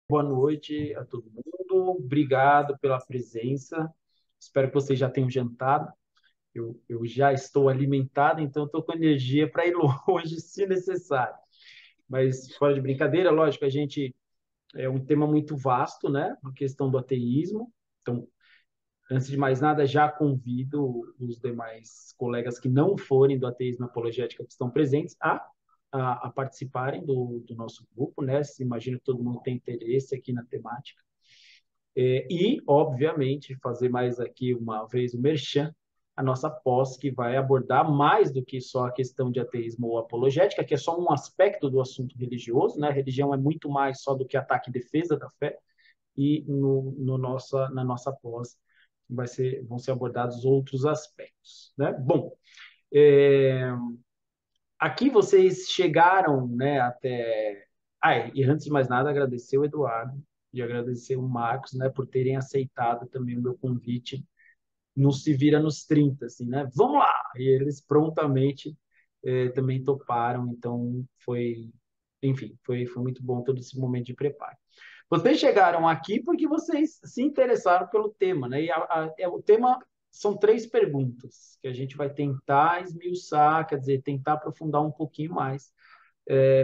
Boa noite a todo mundo. Obrigado pela presença. Espero que vocês já tenham jantado. Eu já estou alimentado, então estou com energia para ir longe, se necessário. Mas, fora de brincadeira, lógico, a gente é um tema muito vasto, né? A questão do ateísmo. Então, antes de mais nada, já convido os demais colegas que não forem do ateísmo apologética que estão presentes a participarem do nosso grupo, né? Se imagino que todo mundo tem interesse aqui na temática. E, obviamente, fazer mais aqui uma vez o merchan, a nossa pós, que vai abordar mais do que só a questão de ateísmo ou apologética, que é só um aspecto do assunto religioso, né? A religião é muito mais só do que ataque e defesa da fé, e na nossa pós vão ser abordados outros aspectos, né? Bom, é, aqui vocês chegaram, né, até... E antes de mais nada, agradecer o Eduardo e agradecer o Marcos, né, por terem aceitado também o meu convite no Se Vira nos 30, assim, né? Vamos lá! E eles prontamente também toparam, então foi muito bom todo esse momento de preparo. Vocês chegaram aqui porque vocês se interessaram pelo tema, né? O tema são três perguntas que a gente vai tentar esmiuçar, quer dizer, tentar aprofundar um pouquinho mais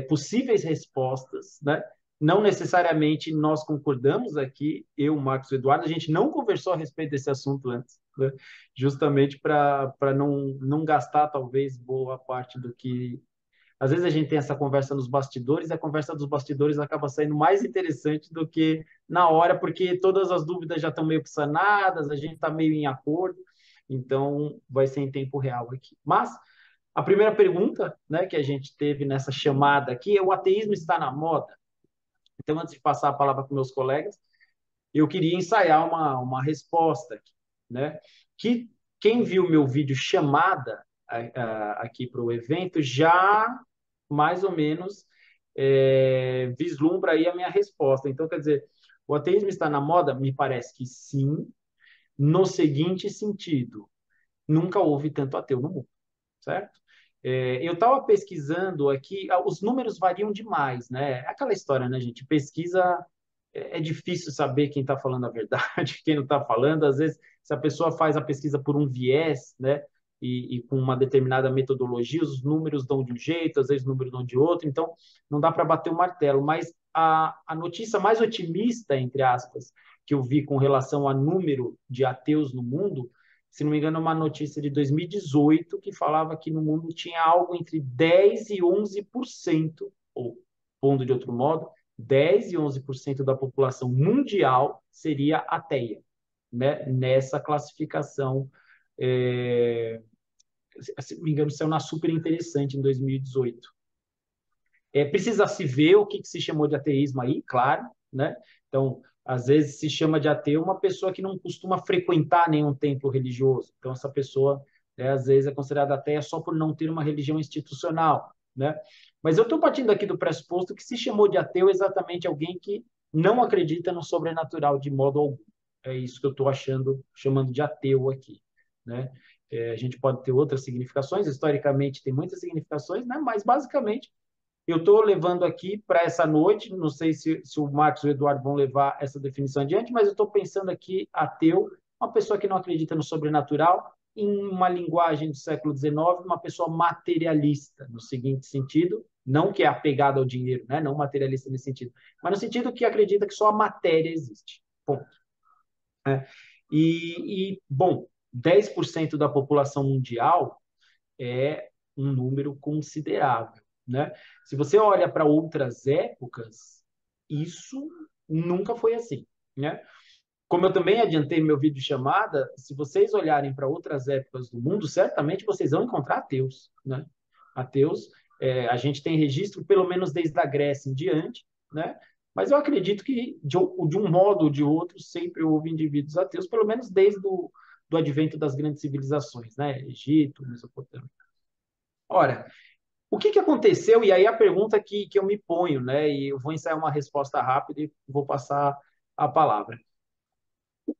possíveis respostas, né? Não necessariamente nós concordamos aqui, eu, Marcos e Eduardo, a gente não conversou a respeito desse assunto antes, né? Justamente para não gastar, talvez, boa parte do que. Às vezes a gente tem essa conversa nos bastidores, e a conversa dos bastidores acaba saindo mais interessante do que na hora, porque todas as dúvidas já estão meio que sanadas, a gente está meio em acordo, então vai ser em tempo real aqui. Mas a primeira pergunta, né, que a gente teve nessa chamada aqui é: o ateísmo está na moda? Então, antes de passar a palavra para meus colegas, eu queria ensaiar uma resposta aqui, né? Que quem viu meu vídeo chamada aqui para o evento já mais ou menos vislumbra aí a minha resposta. Então, quer dizer, o ateísmo está na moda? Me parece que sim, no seguinte sentido: nunca houve tanto ateu no mundo, certo? Eu estava pesquisando aqui, os números variam demais, né? Aquela história, né, gente? Pesquisa é difícil saber quem está falando a verdade, quem não está falando. Às vezes, se a pessoa faz a pesquisa por um viés, né, e com uma determinada metodologia, os números dão de um jeito, às vezes os números dão de outro, então não dá para bater o martelo. Mas a notícia mais otimista, entre aspas, que eu vi com relação a número de ateus no mundo, se não me engano, é uma notícia de 2018 que falava que no mundo tinha algo entre 10 e 11%, ou, pondo de outro modo, 10 e 11% da população mundial seria ateia, né? Nessa classificação, se não me engano, saiu na Super Interessante em 2018. Precisa se ver o que se chamou de ateísmo aí, claro, né? Então, às vezes se chama de ateu uma pessoa que não costuma frequentar nenhum templo religioso. Então, essa pessoa, às vezes, é considerada ateia só por não ter uma religião institucional, né? Mas eu estou partindo aqui do pressuposto que se chamou de ateu exatamente alguém que não acredita no sobrenatural de modo algum. É isso que eu estou chamando de ateu aqui, né? A gente pode ter outras significações, historicamente tem muitas significações, né? Mas basicamente eu estou levando aqui para essa noite, não sei se o Marcos e o Eduardo vão levar essa definição adiante, mas eu estou pensando aqui ateu, uma pessoa que não acredita no sobrenatural, em uma linguagem do século XIX, uma pessoa materialista, no seguinte sentido, não que é apegada ao dinheiro, né? Não materialista nesse sentido, mas no sentido que acredita que só a matéria existe. Ponto. Bom, 10% da população mundial é um número considerável, né? Se você olha para outras épocas, isso nunca foi assim, né? Como eu também adiantei meu vídeo chamada, se vocês olharem para outras épocas do mundo, certamente vocês vão encontrar ateus, né? Ateus, a gente tem registro pelo menos desde a Grécia em diante, né? Mas eu acredito que de um modo ou de outro sempre houve indivíduos ateus, pelo menos desde do advento das grandes civilizações, né? Egito, Mesopotâmia. Ora, o que aconteceu? E aí a pergunta que eu me ponho, né? E eu vou ensaiar uma resposta rápida e vou passar a palavra.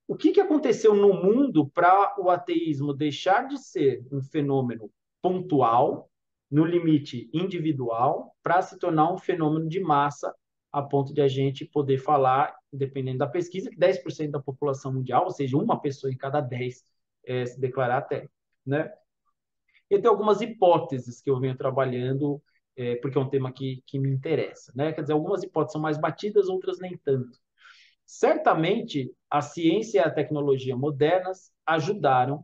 O que aconteceu no mundo para o ateísmo deixar de ser um fenômeno pontual, no limite individual, para se tornar um fenômeno de massa a ponto de a gente poder falar, dependendo da pesquisa, que 10% da população mundial, ou seja, uma pessoa em cada 10, se declarar ateu, né? E tem algumas hipóteses que eu venho trabalhando, porque é um tema que me interessa, né? Quer dizer, algumas hipóteses são mais batidas, outras nem tanto. Certamente, a ciência e a tecnologia modernas ajudaram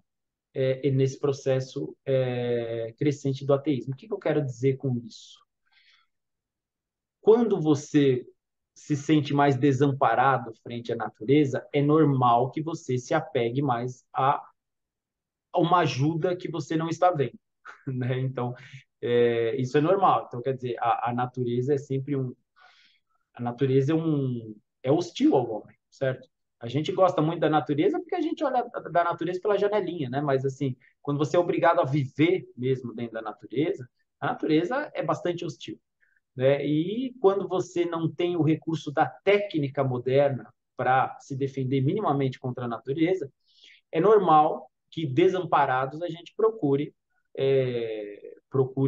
nesse processo crescente do ateísmo. O que eu quero dizer com isso? Quando você se sente mais desamparado frente à natureza, é normal que você se apegue mais a uma ajuda que você não está vendo, né? Então, isso é normal. Então, quer dizer, a natureza é sempre a natureza é hostil ao homem, certo? A gente gosta muito da natureza porque a gente olha da natureza pela janelinha, né? Mas assim, quando você é obrigado a viver mesmo dentro da natureza, a natureza é bastante hostil, né? E quando você não tem o recurso da técnica moderna para se defender minimamente contra a natureza, é normal que desamparados a gente procure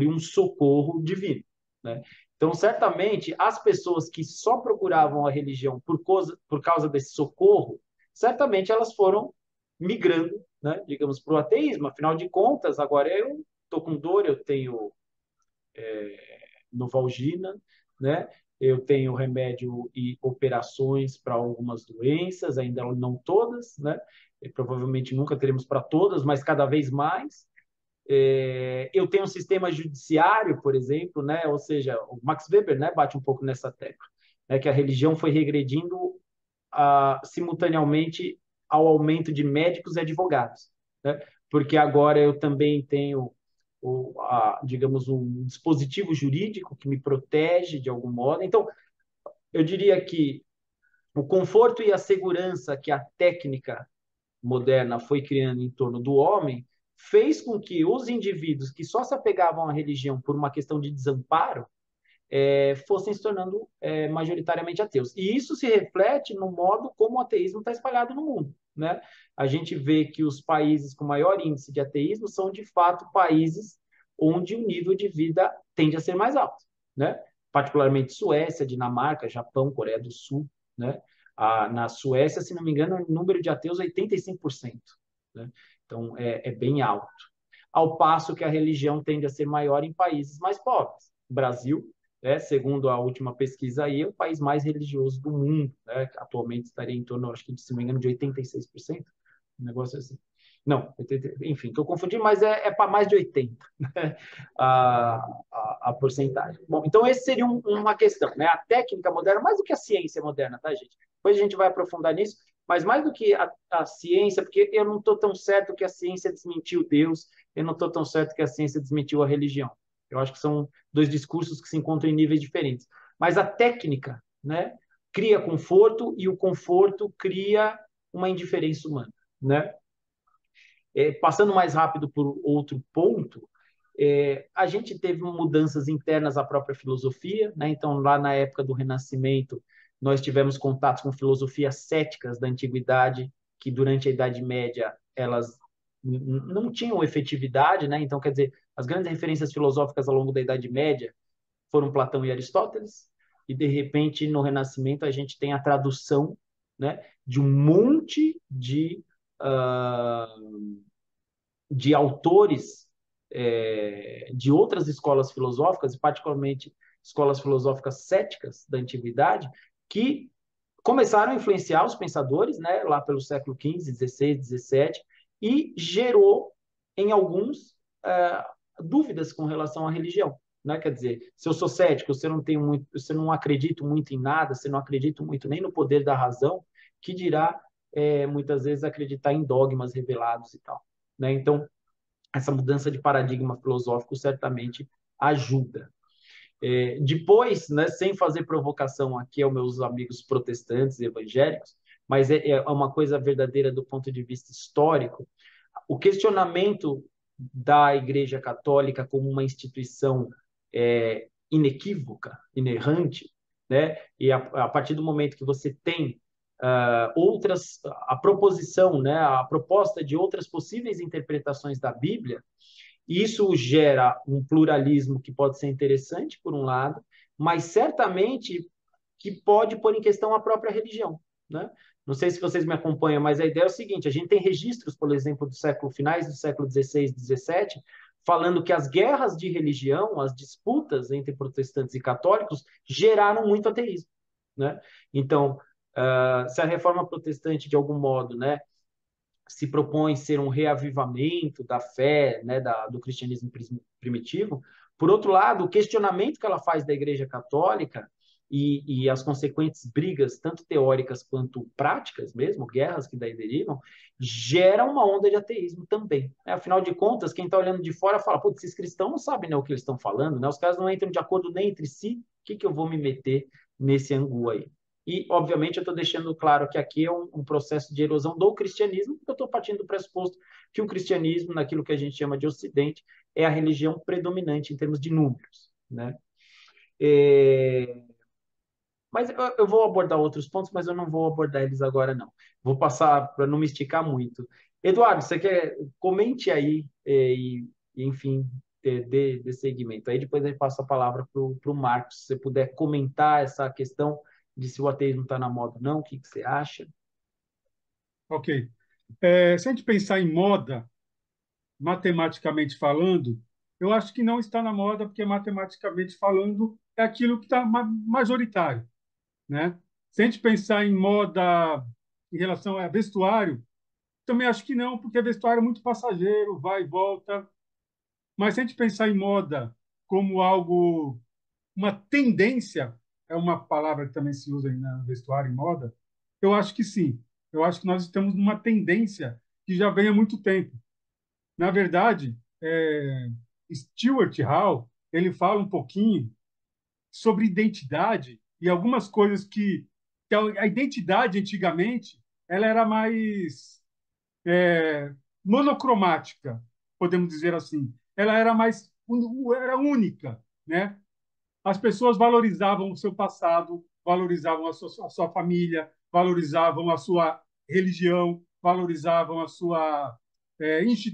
um socorro divino, né? Então, certamente, as pessoas que só procuravam a religião por causa desse socorro, certamente elas foram migrando, né, digamos, para o ateísmo. Afinal de contas, agora eu estou com dor, eu tenho Novalgina, né? Eu tenho remédio e operações para algumas doenças, ainda não todas, né? E provavelmente nunca teremos para todas, mas cada vez mais. Eu tenho um sistema judiciário, por exemplo, né? Ou seja, o Max Weber, né, bate um pouco nessa tecla, né, que a religião foi regredindo simultaneamente ao aumento de médicos e advogados, né? Porque agora eu também tenho digamos, um dispositivo jurídico que me protege de algum modo. Então, eu diria que o conforto e a segurança que a técnica moderna foi criando em torno do homem fez com que os indivíduos que só se apegavam à religião por uma questão de desamparo fossem se tornando majoritariamente ateus. E isso se reflete no modo como o ateísmo está espalhado no mundo, né? A gente vê que os países com maior índice de ateísmo são, de fato, países onde o nível de vida tende a ser mais alto, né? Particularmente Suécia, Dinamarca, Japão, Coreia do Sul, né? Na Suécia, se não me engano, o número de ateus é 85%, né? Então, é bem alto. Ao passo que a religião tende a ser maior em países mais pobres. Brasil, segundo a última pesquisa aí, é o país mais religioso do mundo, né? Atualmente estaria em torno, acho que, se não me engano, de 86%, um negócio assim. Não, 80, enfim, estou confundindo, mas é para mais de 80%, né? a porcentagem. Bom, então esse seria uma questão, né? A técnica moderna, mais do que a ciência moderna, tá, gente? Depois a gente vai aprofundar nisso, mas mais do que a ciência, porque eu não estou tão certo que a ciência desmentiu Deus, eu não estou tão certo que a ciência desmentiu a religião. Eu acho que são dois discursos que se encontram em níveis diferentes. Mas a técnica, né, cria conforto e o conforto cria uma indiferença humana, né? Passando mais rápido por outro ponto, a gente teve mudanças internas à própria filosofia, né? Então, lá na época do Renascimento, nós tivemos contatos com filosofias céticas da antiguidade, que durante a Idade Média elas não tinham efetividade, né? Então, quer dizer, as grandes referências filosóficas ao longo da Idade Média foram Platão e Aristóteles, e de repente no Renascimento a gente tem a tradução, né, de um monte de autores de outras escolas filosóficas, e particularmente escolas filosóficas céticas da antiguidade, que começaram a influenciar os pensadores, né, lá pelo século XV, XVI, XVII, e gerou em alguns dúvidas com relação à religião. Né? Quer dizer, se eu sou cético, se eu não tenho muito, se eu não acredito muito em nada, se eu não acredito muito nem no poder da razão, que dirá muitas vezes acreditar em dogmas revelados e tal. Né? Então, essa mudança de paradigma filosófico certamente ajuda. Depois, né, sem fazer provocação aqui aos meus amigos protestantes e evangélicos, mas é uma coisa verdadeira do ponto de vista histórico, o questionamento da Igreja Católica como uma instituição inequívoca, inerrante, né? E a partir do momento que você tem a proposição, né, a proposta de outras possíveis interpretações da Bíblia, isso gera um pluralismo que pode ser interessante, por um lado, mas certamente que pode pôr em questão a própria religião, né? Não sei se vocês me acompanham, mas a ideia é o seguinte: a gente tem registros, por exemplo, do século finais do século XVI, XVII, falando que as guerras de religião, as disputas entre protestantes e católicos, geraram muito ateísmo, né? Então, se a reforma protestante, de algum modo, né, se propõe ser um reavivamento da fé, né, do cristianismo primitivo, por outro lado, o questionamento que ela faz da Igreja Católica e as consequentes brigas, tanto teóricas quanto práticas mesmo, guerras que daí derivam, gera uma onda de ateísmo também. Afinal de contas, quem está olhando de fora fala, pô, esses cristãos não sabem, né, o que eles estão falando, né? Os caras não entram de acordo nem entre si, o que eu vou me meter nesse angu aí? E, obviamente, eu estou deixando claro que aqui é um processo de erosão do cristianismo, porque eu estou partindo do pressuposto que o cristianismo, naquilo que a gente chama de Ocidente, é a religião predominante em termos de números, né? É... Mas eu vou abordar outros pontos, mas eu não vou abordar eles agora, não. Vou passar para não me esticar muito. Eduardo, você quer... Comente aí enfim, dê seguimento. Aí depois eu passo a palavra para o Marcos, se você puder comentar essa questão de se o ateísmo está na moda ou não, o que você acha? Ok. Se a gente pensar em moda, matematicamente falando, eu acho que não está na moda, porque matematicamente falando é aquilo que está majoritário, né? Se a gente pensar em moda em relação a vestuário, também acho que não, porque vestuário é muito passageiro, vai e volta. Mas se a gente pensar em moda como algo, uma tendência, é uma palavra que também se usa na vestuário e moda, eu acho que sim. Eu acho que nós estamos numa tendência que já vem há muito tempo. Na verdade, Stuart Hall, ele fala um pouquinho sobre identidade e algumas coisas que a identidade antigamente ela era mais monocromática, podemos dizer assim. Ela era mais era única, né? As pessoas valorizavam o seu passado, valorizavam a sua família, valorizavam a sua religião, valorizavam a sua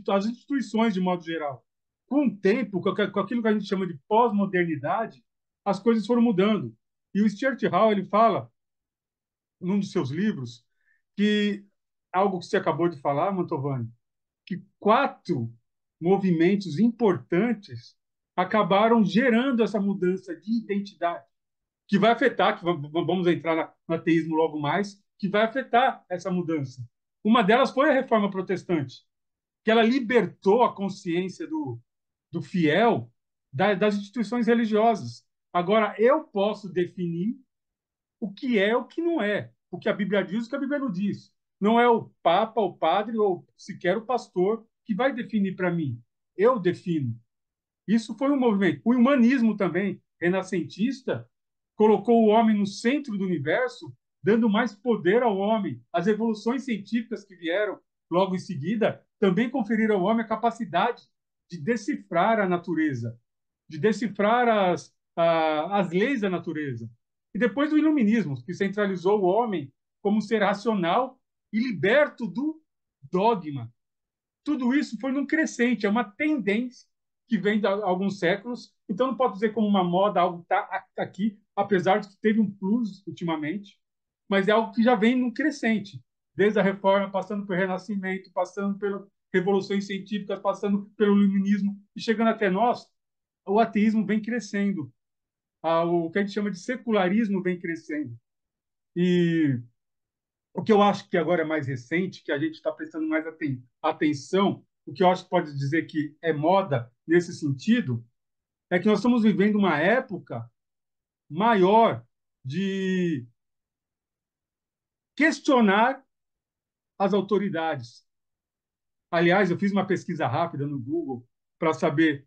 as instituições de modo geral. Com o tempo, com aquilo que a gente chama de pós-modernidade, as coisas foram mudando. E o Stuart Hall ele fala, num dos seus livros, que algo que você acabou de falar, Mantovani, que quatro movimentos importantes acabaram gerando essa mudança de identidade, que vai afetar, que vamos entrar no ateísmo logo mais, que vai afetar essa mudança. Uma delas foi a Reforma Protestante, que ela libertou a consciência do fiel das instituições religiosas. Agora, eu posso definir o que é o que não é, o que a Bíblia diz e o que a Bíblia não diz. Não é o Papa, o padre ou sequer o pastor que vai definir para mim. Eu defino. Isso foi um movimento. O humanismo também, renascentista, colocou o homem no centro do universo, dando mais poder ao homem. As revoluções científicas que vieram logo em seguida também conferiram ao homem a capacidade de decifrar a natureza, de decifrar as leis da natureza. E depois do iluminismo, que centralizou o homem como um ser racional e liberto do dogma. Tudo isso foi num crescente, é uma tendência que vem de alguns séculos. Então, não pode dizer como uma moda, algo que está aqui, apesar de que teve um plus ultimamente, mas é algo que já vem num crescente, desde a reforma, passando pelo Renascimento, passando pelas revoluções científicas, passando pelo iluminismo, e chegando até nós, o ateísmo vem crescendo, o que a gente chama de secularismo vem crescendo. E o que eu acho que agora é mais recente, que a gente está prestando mais atenção, o que eu acho que pode dizer que é moda nesse sentido, é que nós estamos vivendo uma época maior de questionar as autoridades. Aliás, eu fiz uma pesquisa rápida no Google para saber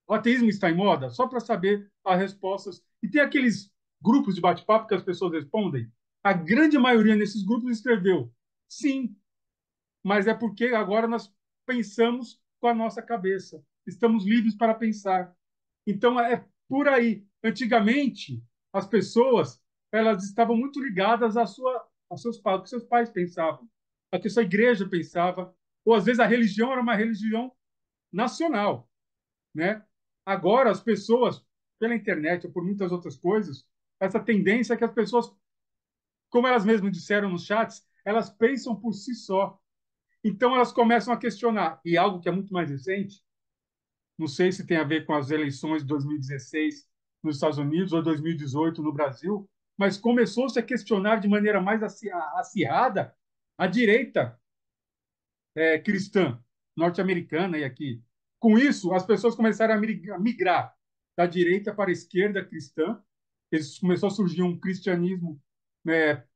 o ateísmo está em moda, só para saber as respostas. E tem aqueles grupos de bate-papo que as pessoas respondem. A grande maioria nesses grupos escreveu sim, mas é porque agora nós pensamos com a nossa cabeça. Estamos livres para pensar. Então é por aí. Antigamente, as pessoas elas estavam muito ligadas aos seus pais, o que seus pais pensavam, o que a sua igreja pensava, ou às vezes a religião era uma religião nacional, né? Agora as pessoas, pela internet ou por muitas outras coisas, essa tendência que as pessoas, como elas mesmas disseram nos chats, elas pensam por si só. Então, elas começam a questionar. E algo que é muito mais recente, não sei se tem a ver com as eleições de 2016 nos Estados Unidos ou 2018 no Brasil, mas começou-se a questionar de maneira mais acirrada a direita cristã norte-americana e aqui. Com isso, as pessoas começaram a migrar da direita para a esquerda cristã. Começou a surgir um cristianismo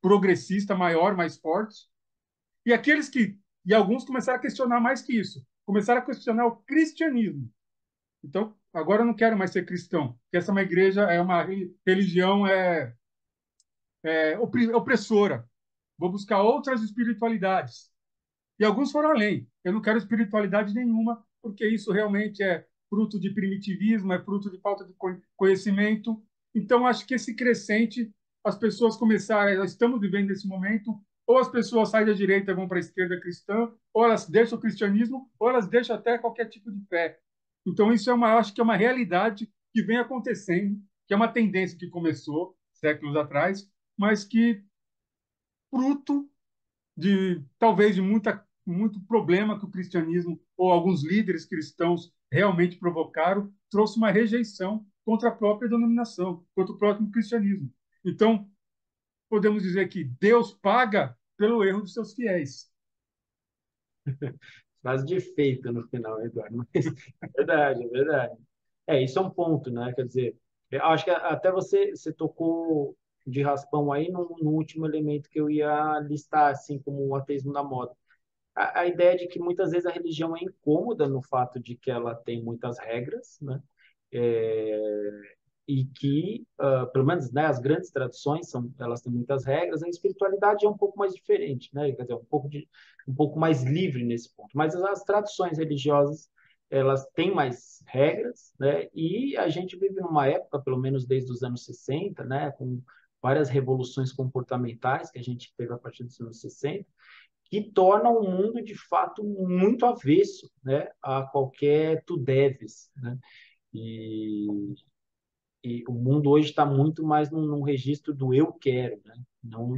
progressista maior, mais forte. E aqueles que e alguns começaram a questionar mais que isso, começaram a questionar o cristianismo. Então, agora eu não quero mais ser cristão, porque essa é uma igreja, é uma religião opressora. Vou buscar outras espiritualidades. E alguns foram além. Eu não quero espiritualidade nenhuma, porque isso realmente é fruto de primitivismo, é fruto de falta de conhecimento. Então, acho que esse crescente, as pessoas começaram, estamos vivendo nesse momento, ou as pessoas saem da direita e vão para a esquerda cristã, ou elas deixam o cristianismo, ou elas deixam até qualquer tipo de fé. Então, isso acho que é uma realidade que vem acontecendo, que é uma tendência que começou séculos atrás, mas que fruto de talvez de muito problema que o cristianismo ou alguns líderes cristãos realmente provocaram, trouxe uma rejeição contra a própria denominação, contra o próprio cristianismo. Então, podemos dizer que Deus paga pelo erro dos seus fiéis. Frase de efeito no final, Eduardo. Mas é verdade, é verdade. Isso é um ponto, né? Quer dizer, eu acho que até você tocou de raspão aí no último elemento que eu ia listar, assim, como o ateísmo da moda. A ideia de que muitas vezes a religião é incômoda no fato de que ela tem muitas regras, né? É, e que, pelo menos, né, as grandes tradições elas têm muitas regras, a espiritualidade é um pouco mais diferente, né? Quer dizer, um pouco mais livre nesse ponto. Mas as tradições religiosas, elas têm mais regras, né? E a gente vive numa época, pelo menos desde os anos 60, né, com várias revoluções comportamentais que a gente teve a partir dos anos 60, que tornam o mundo de fato muito avesso, né, a qualquer tu deves, né? E, e o mundo hoje está muito mais num registro do eu quero, né? Não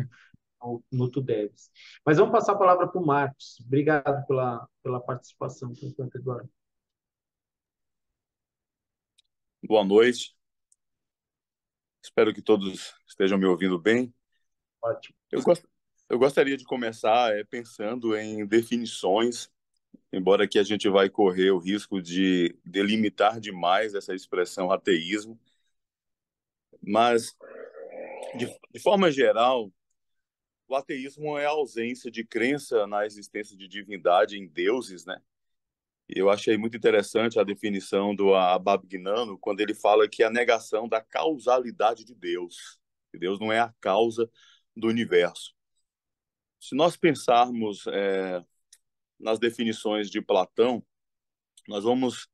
no tu deves. Mas vamos passar a palavra para o Marcos. Obrigado pela participação, por enquanto, Eduardo. Boa noite. Espero que todos estejam me ouvindo bem. Ótimo. Eu gostaria de começar pensando em definições, embora aqui a gente vai correr o risco de delimitar demais essa expressão ateísmo, mas, de forma geral, o ateísmo é a ausência de crença na existência de divindade em deuses, né? E eu achei muito interessante a definição do Abab-Gnano, quando ele fala que é a negação da causalidade de Deus, que Deus não é a causa do universo. Se nós pensarmos nas definições de Platão, nós vamos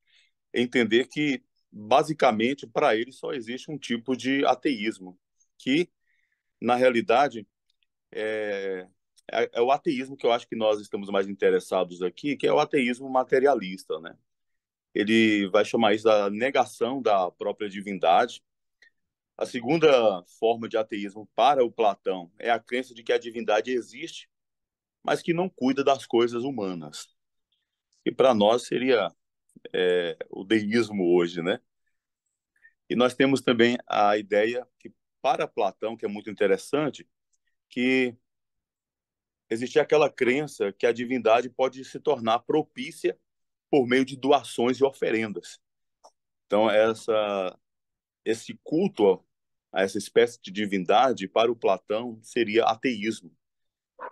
entender que, basicamente, para ele só existe um tipo de ateísmo, que, na realidade, é o ateísmo que eu acho que nós estamos mais interessados aqui, que é o ateísmo materialista, né? Ele vai chamar isso da negação da própria divindade. A segunda forma de ateísmo para o Platão é a crença de que a divindade existe, mas que não cuida das coisas humanas. E para nós seria o deísmo hoje, né? E nós temos também a ideia que, para Platão, que é muito interessante, que existe aquela crença que a divindade pode se tornar propícia por meio de doações e oferendas. Então, esse culto a essa espécie de divindade, para o Platão, seria ateísmo.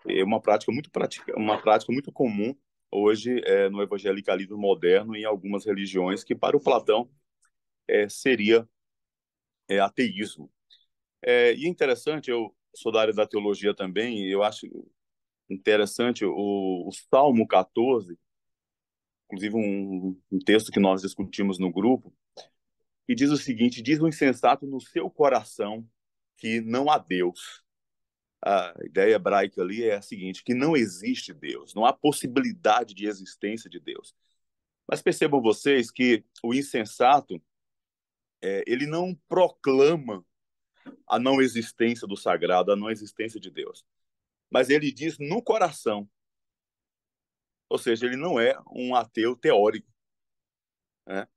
É uma prática muito comum hoje no evangelicalismo moderno e em algumas religiões, que para o Platão seria ateísmo. E é interessante, eu sou da área da teologia também, e eu acho interessante o Salmo 14, inclusive um texto que nós discutimos no grupo, que diz o seguinte: diz o insensato no seu coração que não há Deus. A ideia hebraica ali é a seguinte, que não existe Deus, não há possibilidade de existência de Deus. Mas percebam vocês que o insensato, ele não proclama a não existência do sagrado, a não existência de Deus. Mas ele diz no coração, ou seja, ele não é um ateu teórico, né?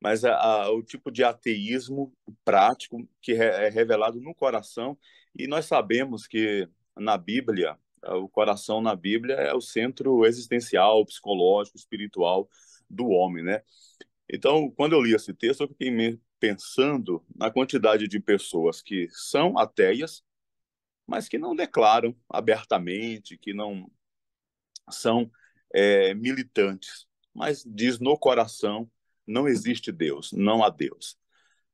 Mas o tipo de ateísmo prático que é revelado no coração. E nós sabemos que na Bíblia, o coração na Bíblia é o centro existencial, psicológico, espiritual do homem, né? Então, quando eu li esse texto, eu fiquei pensando na quantidade de pessoas que são ateias, mas que não declaram abertamente, que não são militantes, mas diz no coração, não existe Deus, não há Deus.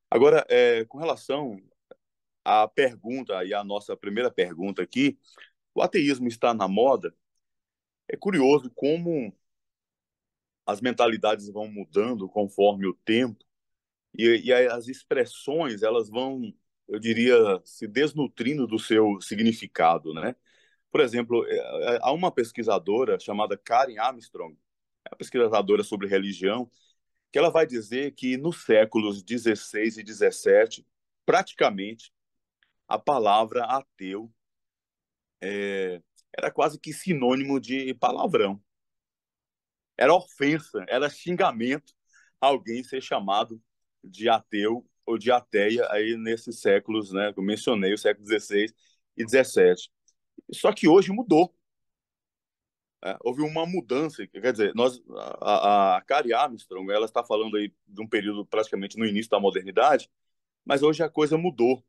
Agora, com relação à pergunta, e a nossa primeira pergunta aqui, o ateísmo está na moda? É curioso como as mentalidades vão mudando conforme o tempo, e as expressões, elas vão, eu diria, se desnutrindo do seu significado, né? Por exemplo, há uma pesquisadora chamada Karen Armstrong, é uma pesquisadora sobre religião, que ela vai dizer que nos séculos 16 e 17, praticamente, a palavra ateu era quase que sinônimo de palavrão. Era ofensa, era xingamento alguém ser chamado de ateu ou de ateia aí nesses séculos, né, que eu mencionei, o século 16 e 17. Só que hoje mudou. Houve uma mudança, quer dizer, a Karen Armstrong, ela está falando aí de um período praticamente no início da modernidade, mas hoje a coisa mudou,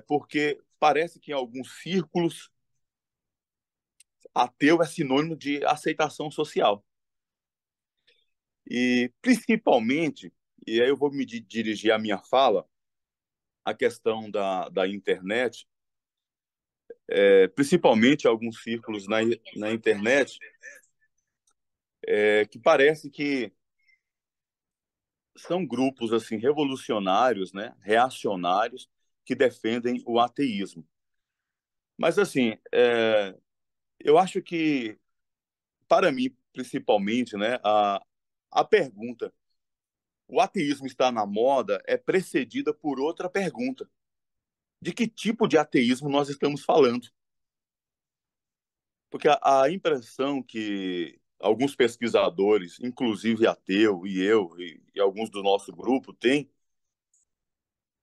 porque parece que em alguns círculos ateu é sinônimo de aceitação social. E principalmente, e aí eu vou me dirigir a minha fala, a questão da internet, principalmente alguns círculos na internet, que parece que são grupos assim revolucionários, né, reacionários, que defendem o ateísmo. Mas assim, eu acho que, para mim, principalmente, né, a pergunta, o ateísmo está na moda, é precedida por outra pergunta. De que tipo de ateísmo nós estamos falando? Porque a impressão que alguns pesquisadores, inclusive ateu e eu, e alguns do nosso grupo, têm,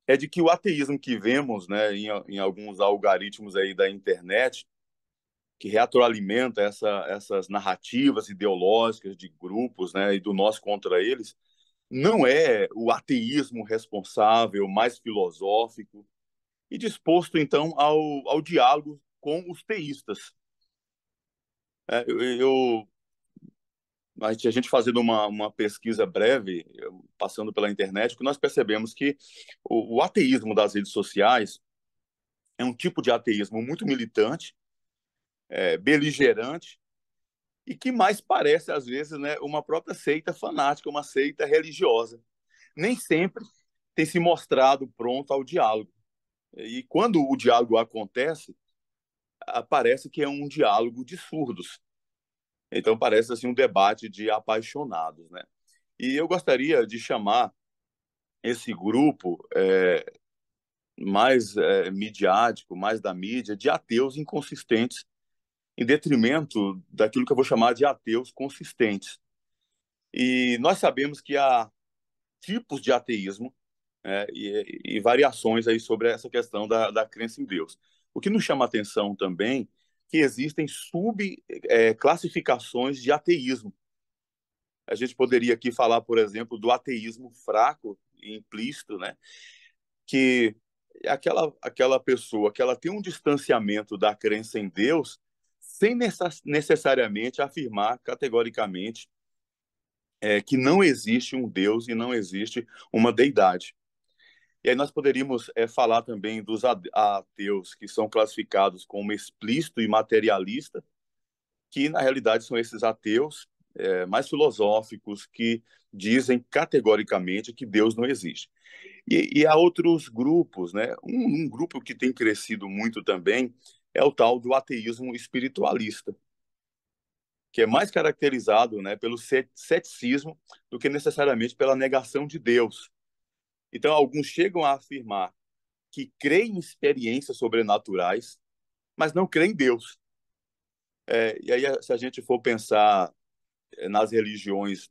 é de que o ateísmo que vemos, né, em alguns algoritmos aí da internet, que retroalimenta essas narrativas ideológicas de grupos, né, e do nós contra eles, não é o ateísmo responsável, mais filosófico e disposto, então, ao diálogo com os teístas. A gente fazendo uma pesquisa breve, passando pela internet, que nós percebemos que o ateísmo das redes sociais é um tipo de ateísmo muito militante, beligerante, e que mais parece, às vezes, né, uma própria seita fanática, uma seita religiosa. Nem sempre tem se mostrado pronto ao diálogo. E quando o diálogo acontece, parece que é um diálogo de surdos. Então parece assim um debate de apaixonados, né? E eu gostaria de chamar esse grupo mais midiático, mais da mídia, de ateus inconsistentes, em detrimento daquilo que eu vou chamar de ateus consistentes. E nós sabemos que há tipos de ateísmo, e variações aí sobre essa questão da crença em Deus. O que nos chama a atenção também é que existem subclassificações de ateísmo. A gente poderia aqui falar, por exemplo, do ateísmo fraco e implícito, né? Que aquela pessoa que ela tem um distanciamento da crença em Deus sem necessariamente afirmar categoricamente que não existe um Deus e não existe uma deidade. E aí nós poderíamos falar também dos ateus que são classificados como explícito e materialista, que na realidade são esses ateus mais filosóficos que dizem categoricamente que Deus não existe. E há outros grupos, né? Um grupo que tem crescido muito também é o tal do ateísmo espiritualista, que é mais caracterizado, né, pelo ceticismo do que necessariamente pela negação de Deus. Então, alguns chegam a afirmar que crê em experiências sobrenaturais, mas não crê em Deus. E aí, se a gente for pensar nas religiões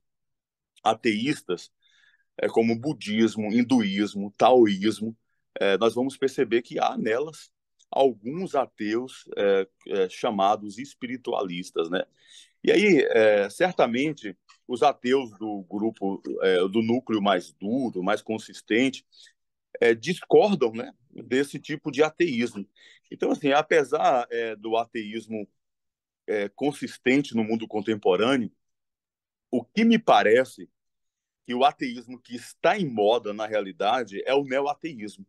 ateístas, como budismo, hinduísmo, taoísmo, nós vamos perceber que há nelas alguns ateus chamados espiritualistas, né? E aí, certamente, os ateus do grupo, do núcleo mais duro, mais consistente, discordam, né, desse tipo de ateísmo. Então, assim, apesar do ateísmo consistente no mundo contemporâneo, o que me parece que o ateísmo que está em moda, na realidade, é o neoateísmo.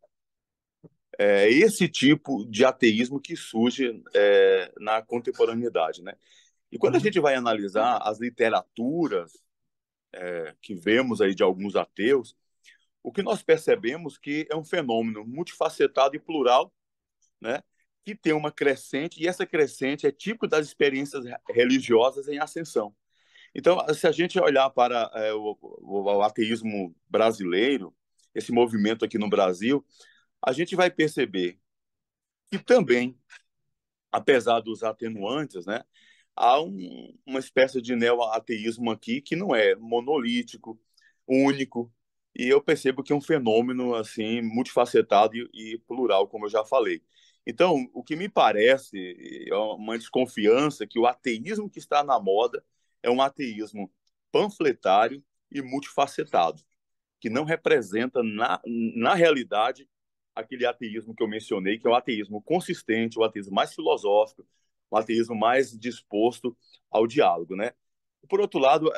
É esse tipo de ateísmo que surge na contemporaneidade, né? E quando a gente vai analisar as literaturas que vemos aí de alguns ateus, o que nós percebemos que é um fenômeno multifacetado e plural, né? Que tem uma crescente, e essa crescente é típico das experiências religiosas em ascensão. Então, se a gente olhar para o ateísmo brasileiro, esse movimento aqui no Brasil, a gente vai perceber que também, apesar dos atenuantes, né, há uma espécie de neo-ateísmo aqui que não é monolítico, único, e eu percebo que é um fenômeno assim multifacetado e plural, como eu já falei. Então, o que me parece é uma desconfiança que o ateísmo que está na moda é um ateísmo panfletário e multifacetado, que não representa na realidade aquele ateísmo que eu mencionei, que é o ateísmo consistente, o ateísmo mais filosófico, o ateísmo mais disposto ao diálogo, né? Por outro lado,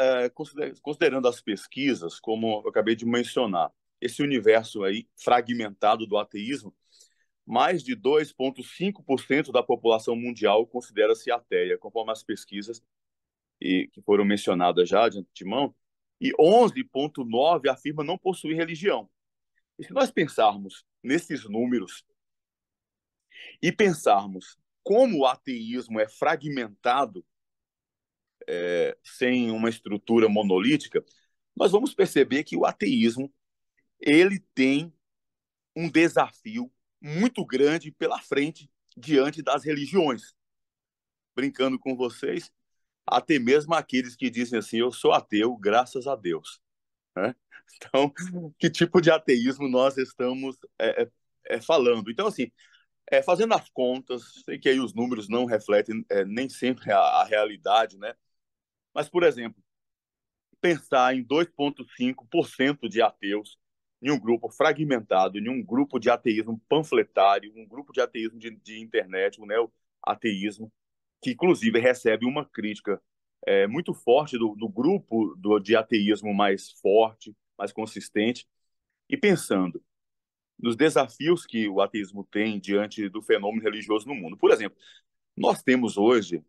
considerando as pesquisas, como eu acabei de mencionar, esse universo aí fragmentado do ateísmo, mais de 2,5% da população mundial considera-se ateia, conforme as pesquisas que foram mencionadas já de antemão, e 11,9% afirma não possuir religião. E se nós pensarmos nesses números e pensarmos como o ateísmo é fragmentado, sem uma estrutura monolítica, nós vamos perceber que o ateísmo ele tem um desafio muito grande pela frente diante das religiões. Brincando com vocês, até mesmo aqueles que dizem assim, eu sou ateu, graças a Deus. Né? Então, que tipo de ateísmo nós estamos falando? Então, assim, fazendo as contas, sei que aí os números não refletem nem sempre a realidade, né? Mas, por exemplo, pensar em 2,5% de ateus em um grupo fragmentado, em um grupo de ateísmo panfletário, um grupo de ateísmo de internet, o neo-ateísmo, que inclusive recebe uma crítica muito forte do grupo de ateísmo mais forte, mais consistente, e pensando nos desafios que o ateísmo tem diante do fenômeno religioso no mundo. Por exemplo, nós temos hoje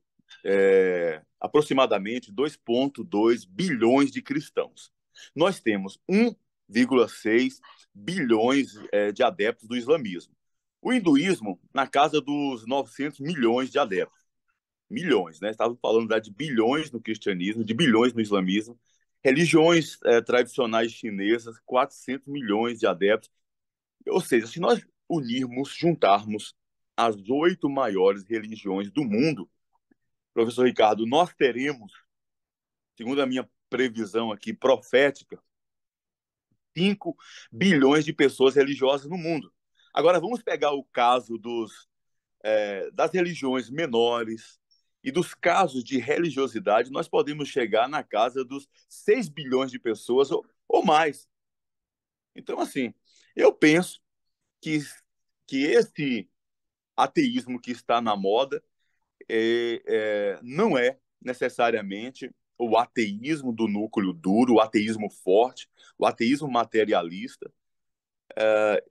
aproximadamente 2,2 bilhões de cristãos. Nós temos 1,6 bilhões de adeptos do islamismo. O hinduísmo, na casa dos 900 milhões de adeptos. Milhões, né? Estávamos falando já de bilhões no cristianismo, de bilhões no islamismo. Religiões tradicionais chinesas, 400 milhões de adeptos. Ou seja, se nós juntarmos as 8 maiores religiões do mundo, professor Ricardo, nós teremos, segundo a minha previsão aqui profética, 5 bilhões de pessoas religiosas no mundo. Agora, vamos pegar o caso das religiões menores e dos casos de religiosidade, nós podemos chegar na casa dos 6 bilhões de pessoas ou mais. Então, assim, eu penso que esse ateísmo que está na moda não é necessariamente o ateísmo do núcleo duro, o ateísmo forte, o ateísmo materialista,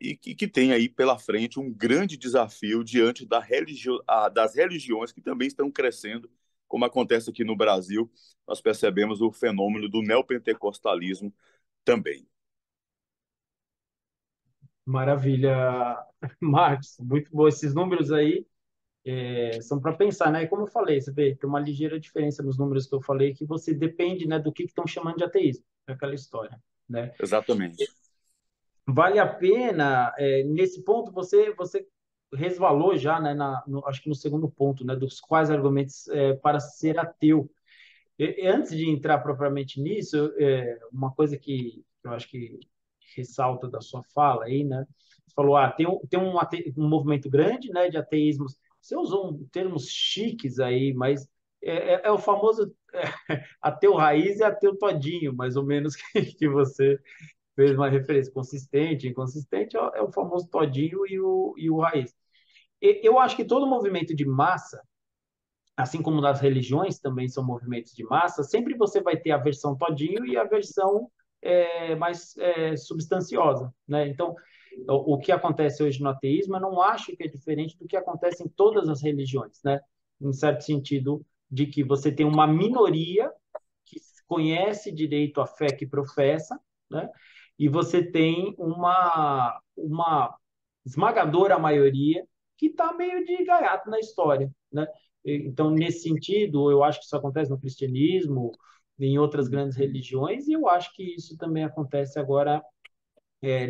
e que tem aí pela frente um grande desafio diante das religiões que também estão crescendo, como acontece aqui no Brasil, nós percebemos o fenômeno do neopentecostalismo também. Maravilha, Marcos, muito bom esses números aí. São para pensar, né? Como eu falei, você vê, tem uma ligeira diferença nos números que eu falei, que você depende, né, do que estão chamando de ateísmo, é aquela história, né? Exatamente. vale a pena, nesse ponto, você resvalou já, né, acho que no segundo ponto, né, dos quais argumentos para ser ateu. Antes de entrar propriamente nisso, uma coisa que eu acho que ressalta da sua fala aí, né? Você falou, tem um movimento grande, né, de ateísmos. Você usou termos chiques aí, mas é o famoso ateu raiz e ateu todinho, mais ou menos, que você fez uma referência. Consistente, inconsistente, é o famoso todinho e o raiz. Eu acho que todo movimento de massa, assim como nas religiões também são movimentos de massa, sempre você vai ter a versão todinho e a versão mais substanciosa, né? Então, o que acontece hoje no ateísmo, eu não acho que é diferente do que acontece em todas as religiões, né? Em certo sentido, de que você tem uma minoria que conhece direito a fé que professa, né? E você tem uma esmagadora maioria que está meio de gaiato na história, né? Então, nesse sentido, eu acho que isso acontece no cristianismo, em outras grandes religiões, e eu acho que isso também acontece agora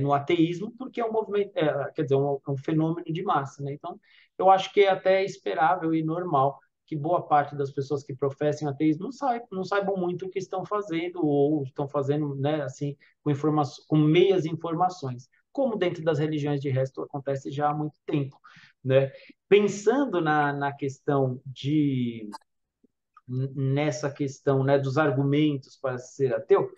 no ateísmo, porque é um movimento, quer dizer, um fenômeno de massa, né? Então, eu acho que é até esperável e normal que boa parte das pessoas que professem ateísmo não saibam muito o que estão fazendo ou estão fazendo, né, assim, com meias informações, como dentro das religiões de resto acontece já há muito tempo, né? Pensando na questão nessa questão, né, dos argumentos para ser ateu,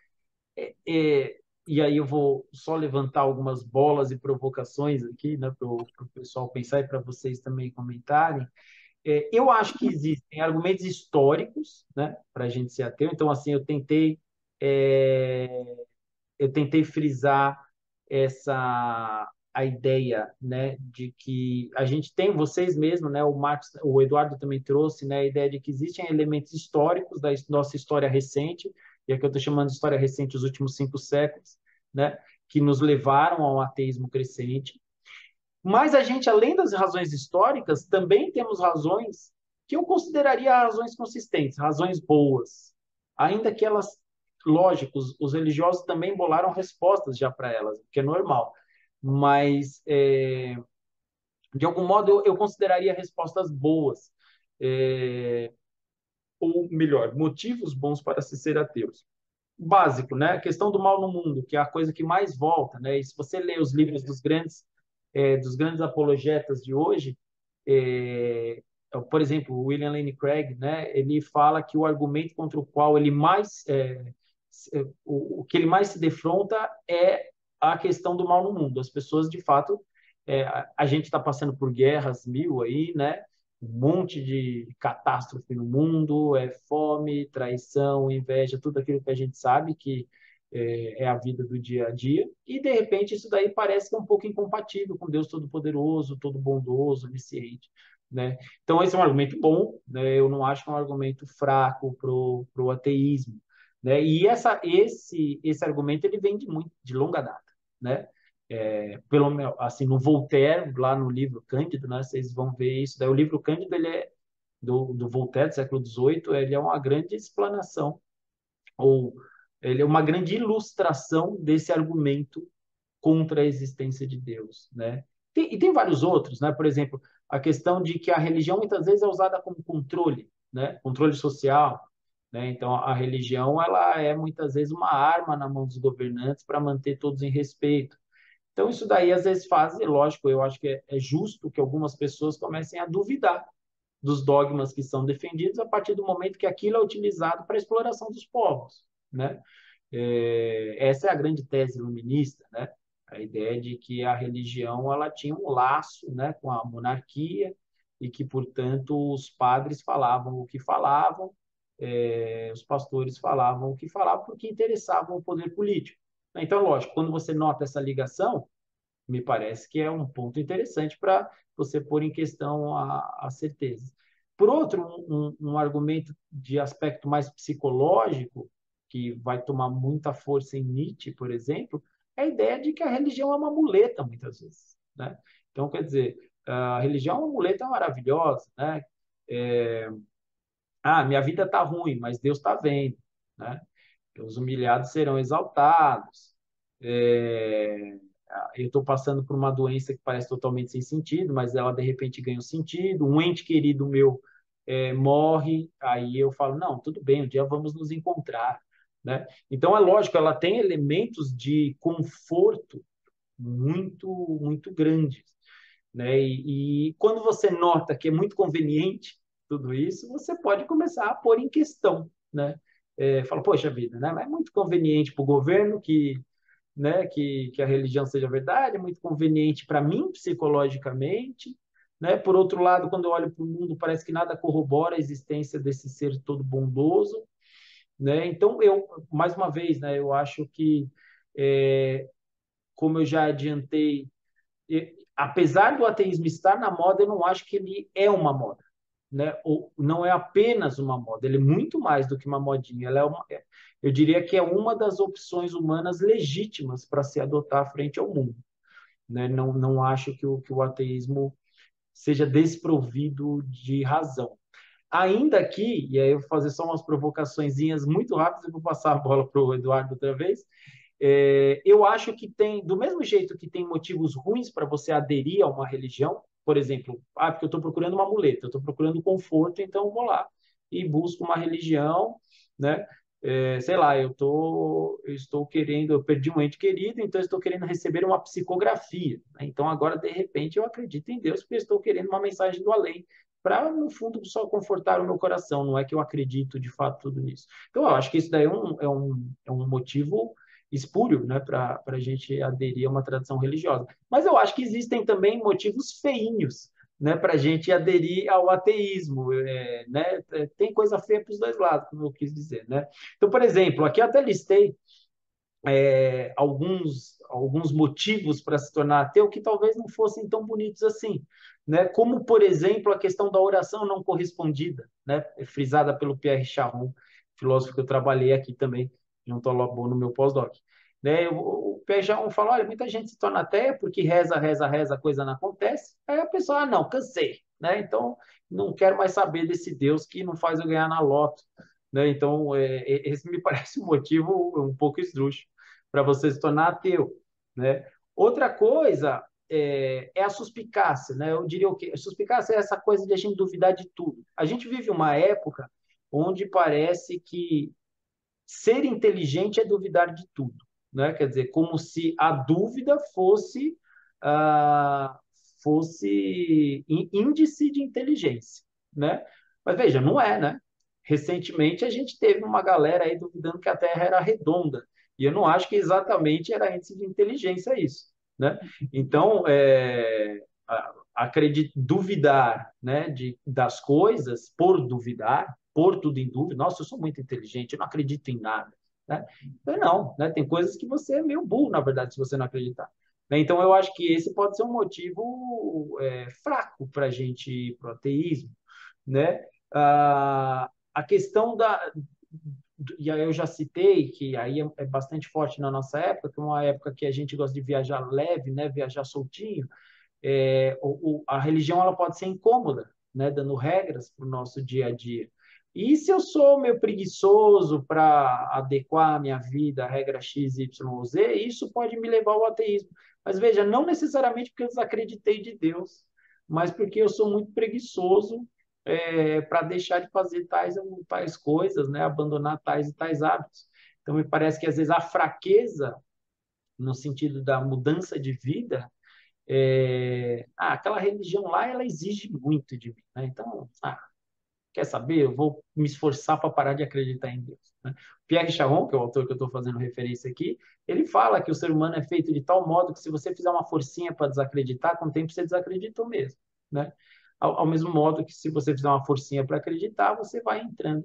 e aí eu vou só levantar algumas bolas e provocações aqui, né, para o pessoal pensar e para vocês também comentarem. Eu acho que existem argumentos históricos, né, para a gente ser ateu. Então, assim, é, eu tentei frisar a ideia, né, de que a gente tem vocês mesmo, né, o Marcos, o Eduardo também trouxe, né, a ideia de que existem elementos históricos da nossa história recente, e aqui eu estou chamando de história recente os últimos 5 séculos, né, que nos levaram ao ateísmo crescente. Mas a gente, além das razões históricas, também temos razões que eu consideraria razões consistentes, razões boas, ainda que elas, lógico, os religiosos também bolaram respostas já para elas, o que é normal, mas de algum modo eu consideraria respostas boas, é, ou melhor, motivos bons para se ser ateus. Básico, né? A questão do mal no mundo, que é a coisa que mais volta, né? E se você lê os livros dos grandes apologetas de hoje, é, por exemplo, o William Lane Craig, né? Ele fala que o argumento contra o qual ele mais o que ele mais se defronta é a questão do mal no mundo. As pessoas, de fato, a gente está passando por guerras mil aí, né? Um monte de catástrofe no mundo, fome, traição, inveja, tudo aquilo que a gente sabe que é a vida do dia a dia, e de repente isso daí parece que é um pouco incompatível com Deus Todo-Poderoso, Todo-Bondoso, Onisciente, né? Então esse é um argumento bom, né? Eu não acho que é um argumento fraco pro ateísmo, né? E esse argumento ele vem de longa data, né? Pelo assim no Voltaire, lá no livro Cândido, né? Vocês vão ver isso. Daí o livro Cândido ele é do Voltaire, do século XVIII, ele é uma grande explanação ou ele é uma grande ilustração desse argumento contra a existência de Deus, né? E tem vários outros, né? Por exemplo, a questão de que a religião muitas vezes é usada como controle, né? Controle social, né? Então a religião ela é muitas vezes uma arma na mão dos governantes para manter todos em respeito. Então isso daí às vezes faz, e lógico, eu acho que é justo que algumas pessoas comecem a duvidar dos dogmas que são defendidos a partir do momento que aquilo é utilizado para a exploração dos povos, né? Essa é a grande tese iluminista, né? A ideia de que a religião ela tinha um laço, né, com a monarquia e que, portanto, os padres falavam o que falavam, os pastores falavam o que falavam porque interessavam o poder político. Então, lógico, quando você nota essa ligação, me parece que é um ponto interessante para você pôr em questão a certeza. Por outro, um argumento de aspecto mais psicológico, que vai tomar muita força em Nietzsche, por exemplo, é a ideia de que a religião é uma muleta, muitas vezes, né? Então, quer dizer, a religião é uma muleta maravilhosa, né? Minha vida está ruim, mas Deus está vendo, né? Os humilhados serão exaltados. É, eu estou passando por uma doença que parece totalmente sem sentido, mas ela de repente ganha um sentido, um ente querido meu morre, aí eu falo, não, tudo bem, um dia vamos nos encontrar, né? Então, é lógico, ela tem elementos de conforto muito, muito grandes, né? E quando você nota que é muito conveniente tudo isso, você pode começar a pôr em questão, né? Fala, poxa vida, né? É muito conveniente para o governo que a religião seja verdade, é muito conveniente para mim psicologicamente, né? Por outro lado, quando eu olho para o mundo, parece que nada corrobora a existência desse ser todo bondoso, né? Então, mais uma vez, né? Eu acho que, como eu já adiantei, apesar do ateísmo estar na moda, eu não acho que ele é uma moda, né? Ou não é apenas uma moda, ele é muito mais do que uma modinha. Eu diria que é uma das opções humanas legítimas para se adotar frente ao mundo, né? Não acho que o ateísmo seja desprovido de razão. Ainda aqui, e aí eu vou fazer só umas provocaçõezinhas muito rápidas, eu vou passar a bola para o Eduardo outra vez. Eu acho que tem, do mesmo jeito que tem motivos ruins para você aderir a uma religião, por exemplo, porque eu estou procurando uma muleta, eu estou procurando conforto, então eu vou lá e busco uma religião, né? Sei lá, eu estou querendo, eu perdi um ente querido, então eu estou querendo receber uma psicografia, né? Então agora, de repente, eu acredito em Deus porque eu estou querendo uma mensagem do além, para, no fundo, só confortar o meu coração, não é que eu acredito de fato tudo nisso. Então, eu acho que isso daí é um motivo espúrio, né, para a gente aderir a uma tradição religiosa. Mas eu acho que existem também motivos feinhos, né, para a gente aderir ao ateísmo, né? Tem coisa feia para os dois lados, como eu quis dizer, né? Então, por exemplo, aqui eu até listei alguns motivos para se tornar ateu que talvez não fossem tão bonitos assim, né? Como, por exemplo, a questão da oração não correspondida, né? Frisada pelo Pierre Charon, filósofo que eu trabalhei aqui também, junto ao Lobão no meu pós-doc. Né? O Pierre Charon fala, olha, muita gente se torna ateia porque reza, reza, reza, a coisa não acontece. Aí a pessoa, não, cansei, né? Então, não quero mais saber desse Deus que não faz eu ganhar na loto. Né? Então, esse me parece um motivo um pouco esdrúxulo para você se tornar ateu, né? Outra coisa é a suspicácia, né? Eu diria o quê? A suspicácia é essa coisa de a gente duvidar de tudo. A gente vive uma época onde parece que ser inteligente é duvidar de tudo, né? Quer dizer, como se a dúvida ah, fosse índice de inteligência, né? Mas veja, não é, né? Recentemente a gente teve uma galera aí duvidando que a Terra era redonda, e eu não acho que exatamente era índice de inteligência isso, né? Então, duvidar, né, das coisas por duvidar, pôr tudo em dúvida. Nossa, eu sou muito inteligente, eu não acredito em nada. Né? Não, né? Tem coisas que você é meio burro, na verdade, se você não acreditar. Né? Então, eu acho que esse pode ser um motivo fraco para a gente ir para o ateísmo. Né? A questão e aí eu já citei que aí é bastante forte na nossa época, que é uma época que a gente gosta de viajar leve, né? Viajar soltinho. A religião ela pode ser incômoda, né? Dando regras para o nosso dia a dia. E se eu sou meio preguiçoso para adequar a minha vida à regra X, Y, Z, isso pode me levar ao ateísmo. Mas veja, não necessariamente porque eu desacreditei de Deus, mas porque eu sou muito preguiçoso para deixar de fazer tais coisas, né? Abandonar tais e tais hábitos. Então, me parece que às vezes a fraqueza, no sentido da mudança de vida, aquela religião lá, ela exige muito de mim, né? Então, quer saber? Eu vou me esforçar para parar de acreditar em Deus. Né? Pierre Charon, que é o autor que eu estou fazendo referência aqui, ele fala que o ser humano é feito de tal modo que se você fizer uma forcinha para desacreditar, com o tempo você desacreditou mesmo. Né? Ao mesmo modo que se você fizer uma forcinha para acreditar, você vai entrando,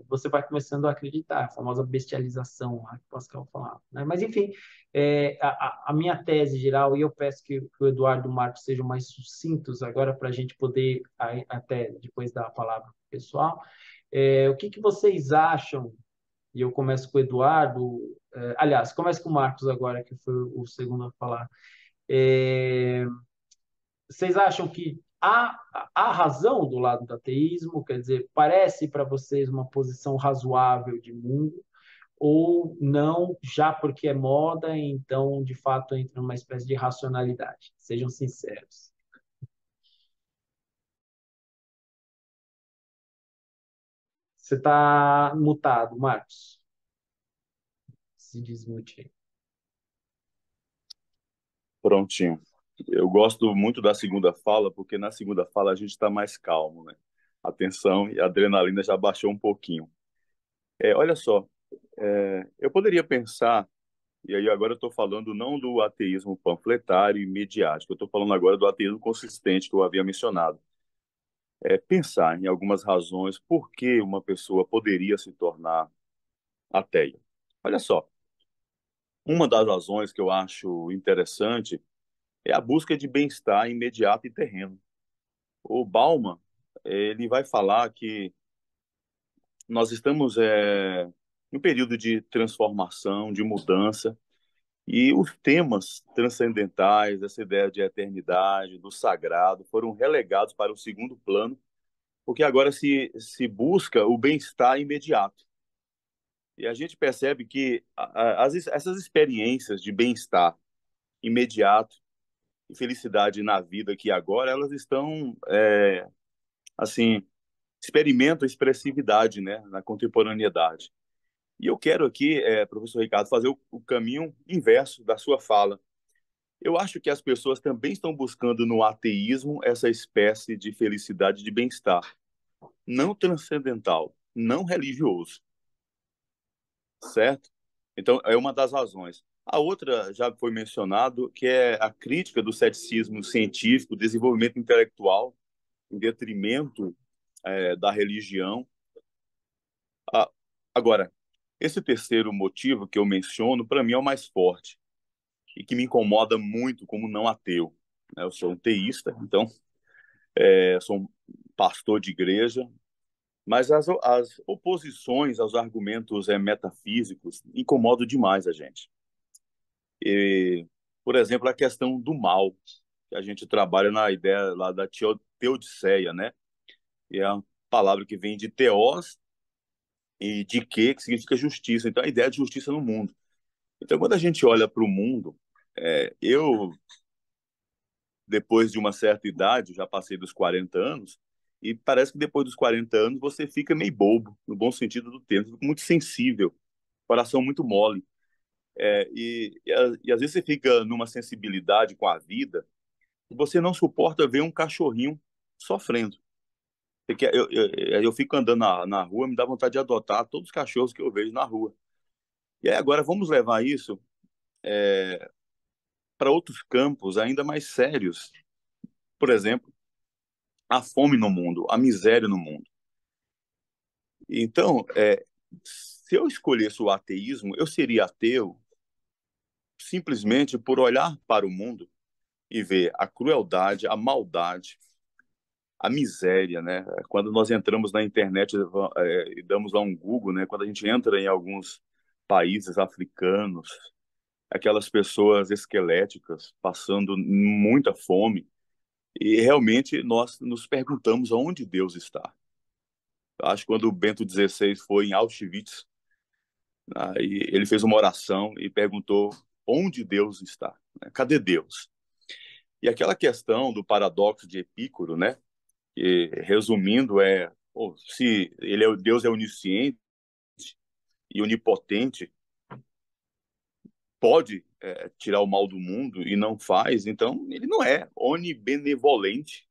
você vai começando a acreditar, a famosa bestialização lá que Pascal falava. Né? Mas, enfim, a minha tese geral, e eu peço que o Eduardo e o Marcos sejam mais sucintos agora para a gente poder, até depois dar a palavra para o pessoal, o que vocês acham, e eu começo com o Eduardo, aliás, começo com o Marcos agora, que foi o segundo a falar. Vocês acham que há razão do lado do ateísmo? Quer dizer, parece para vocês uma posição razoável de mundo? ou não, já porque é moda, então de fato entra numa espécie de racionalidade? Sejam sinceros. Você está mutado, Marcos. Se desmute aí. Prontinho. Eu gosto muito da segunda fala, porque na segunda fala a gente está mais calmo, né? A tensão e a adrenalina já baixou um pouquinho. Olha só, eu poderia pensar, e aí agora eu estou falando não do ateísmo panfletário e midiático, eu estou falando agora do ateísmo consistente que eu havia mencionado. Pensar em algumas razões por que uma pessoa poderia se tornar ateia. Olha só, uma das razões que eu acho interessante é a busca de bem-estar imediato e terreno. O Bauman, ele vai falar que nós estamos em um período de transformação, de mudança, e os temas transcendentais, essa ideia de eternidade, do sagrado, foram relegados para o segundo plano, porque agora se busca o bem-estar imediato. E a gente percebe que essas experiências de bem-estar imediato e felicidade na vida aqui agora, elas estão, assim, experimentam expressividade, né, na contemporaneidade. E eu quero aqui, professor Ricardo, fazer o caminho inverso da sua fala. Eu acho que as pessoas também estão buscando no ateísmo essa espécie de felicidade, de bem-estar, não transcendental, não religioso, certo? Então, é uma das razões. A outra já foi mencionado, que é a crítica do ceticismo científico, desenvolvimento intelectual, em detrimento da religião. Ah, agora, esse terceiro motivo que eu menciono, para mim, é o mais forte e que me incomoda muito como não ateu. Eu sou um teísta, então sou um pastor de igreja, mas as oposições aos argumentos metafísicos incomodam demais a gente. E, por exemplo, a questão do mal, que a gente trabalha na ideia lá da teodiceia, né? E é uma palavra que vem de teos e de que significa justiça. Então, a ideia de justiça no mundo. Então, quando a gente olha para o mundo, eu, depois de uma certa idade, já passei dos 40 anos, e parece que depois dos 40 anos você fica meio bobo, no bom sentido do termo, fica muito sensível, coração muito mole. E às vezes você fica numa sensibilidade com a vida e você não suporta ver um cachorrinho sofrendo. Eu fico andando na rua, me dá vontade de adotar todos os cachorros que eu vejo na rua. E aí agora vamos levar isso para outros campos ainda mais sérios. Por exemplo, a fome no mundo, a miséria no mundo. Então, se eu escolhesse o ateísmo, eu seria ateu simplesmente por olhar para o mundo e ver a crueldade, a maldade, a miséria, né? Quando nós entramos na internet e damos lá um Google, né? Quando a gente entra em alguns países africanos, aquelas pessoas esqueléticas passando muita fome, e realmente nós nos perguntamos onde Deus está. Eu acho que quando o Bento XVI foi em Auschwitz, aí ele fez uma oração e perguntou onde Deus está, né? Cadê Deus? E aquela questão do paradoxo de Epícoro, né? Que, resumindo, se Deus é onisciente e onipotente, pode tirar o mal do mundo e não faz, então ele não é onibenevolente,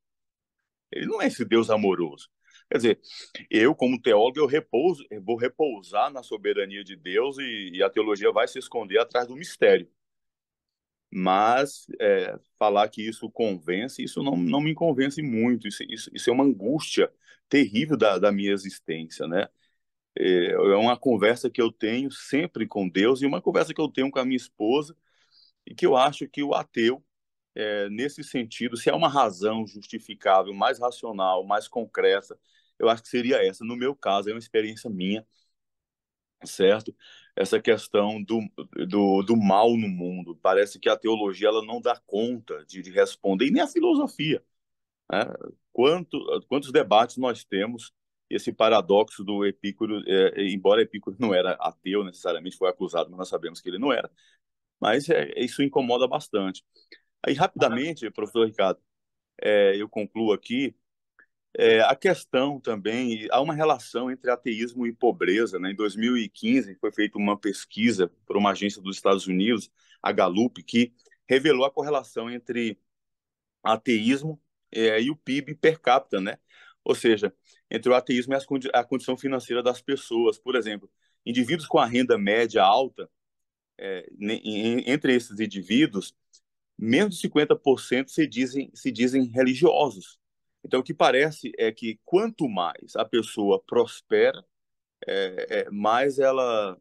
ele não é esse Deus amoroso. Quer dizer, eu, como teólogo, eu vou repousar na soberania de Deus e a teologia vai se esconder atrás do mistério. Mas falar que isso convence, isso não me convence muito. Isso é uma angústia terrível da minha existência, né? É uma conversa que eu tenho sempre com Deus e uma conversa que eu tenho com a minha esposa e que eu acho que o ateu, nesse sentido, se há uma razão justificável, mais racional, mais concreta, eu acho que seria essa. No meu caso, é uma experiência minha, certo? Essa questão do mal no mundo. Parece que a teologia ela não dá conta de responder, e nem a filosofia, né? Quantos debates nós temos esse paradoxo do Epicuro, embora Epicuro não era ateu necessariamente, foi acusado, mas nós sabemos que ele não era. Mas isso incomoda bastante. Aí, rapidamente, professor Ricardo, eu concluo aqui, a questão também, há uma relação entre ateísmo e pobreza, né? Em 2015 foi feita uma pesquisa por uma agência dos Estados Unidos, a Gallup, que revelou a correlação entre ateísmo e o PIB per capita, né? Ou seja, entre o ateísmo e a condição financeira das pessoas. Por exemplo, indivíduos com a renda média alta, entre esses indivíduos, menos de 50% se dizem religiosos. Então, o que parece é que quanto mais a pessoa prospera, mais ela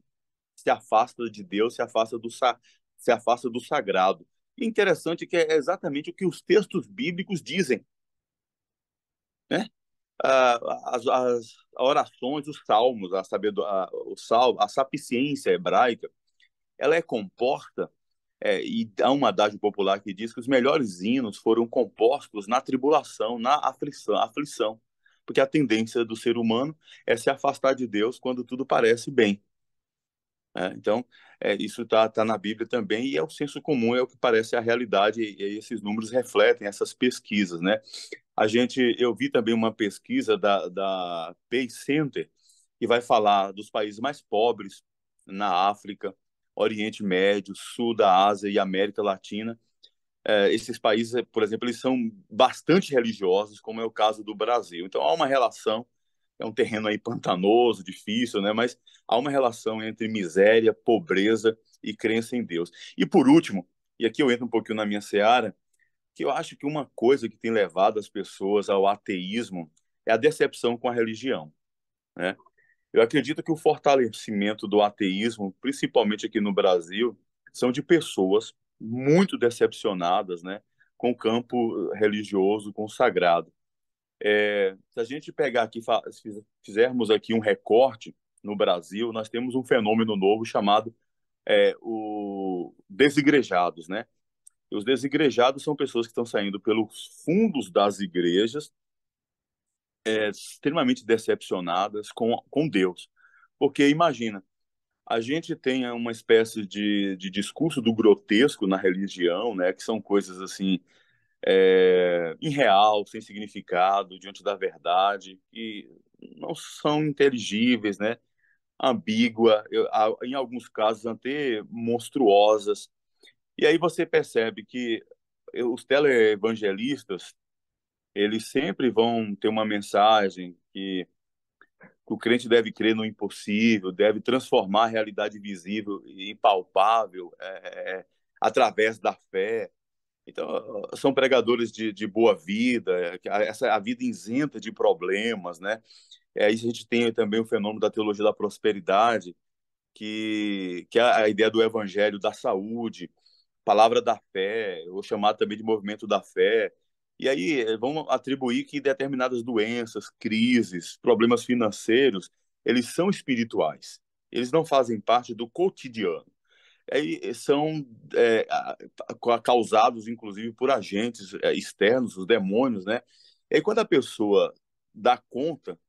se afasta de Deus, se afasta do sagrado. E interessante que é exatamente o que os textos bíblicos dizem, né? As orações, os salmos, a sapiência hebraica, ela é composta, e há um adágio popular que diz que os melhores hinos foram compostos na tribulação, na aflição, porque a tendência do ser humano é se afastar de Deus quando tudo parece bem. Então, isso tá na Bíblia também, e é o senso comum, é o que parece a realidade, e esses números refletem essas pesquisas, né? Eu vi também uma pesquisa da Peace Center, que vai falar dos países mais pobres na África, Oriente Médio, Sul da Ásia e América Latina. Esses países, por exemplo, eles são bastante religiosos, como é o caso do Brasil. Então, há uma relação, é um terreno aí pantanoso, difícil, né? Mas há uma relação entre miséria, pobreza e crença em Deus. E por último, e aqui eu entro um pouquinho na minha seara, que eu acho que uma coisa que tem levado as pessoas ao ateísmo é a decepção com a religião, né? Eu acredito que o fortalecimento do ateísmo, principalmente aqui no Brasil, são de pessoas muito decepcionadas, né, com o campo religioso consagrado. Se a gente pegar aqui, fizermos aqui um recorte no Brasil, nós temos um fenômeno novo chamado o desigrejados, né? E os desigrejados são pessoas que estão saindo pelos fundos das igrejas, extremamente decepcionadas com Deus. Porque imagina, a gente tem uma espécie de discurso do grotesco na religião, né, que são coisas assim, irreal, sem significado, diante da verdade, e não são inteligíveis, né, ambígua, em alguns casos até monstruosas. E aí você percebe que os televangelistas, eles sempre vão ter uma mensagem que o crente deve crer no impossível, deve transformar a realidade visível e palpável através da fé. Então, são pregadores de boa vida, a vida isenta de problemas, né? Aí a gente tem também o fenômeno da teologia da prosperidade, que é a ideia do evangelho da saúde, palavra da fé, ou chamado também de movimento da fé. E aí vamos atribuir que determinadas doenças, crises, problemas financeiros, eles são espirituais. Eles não fazem parte do cotidiano. Aí são causados, inclusive, por agentes externos, os demônios, né? E aí quando a pessoa dá conta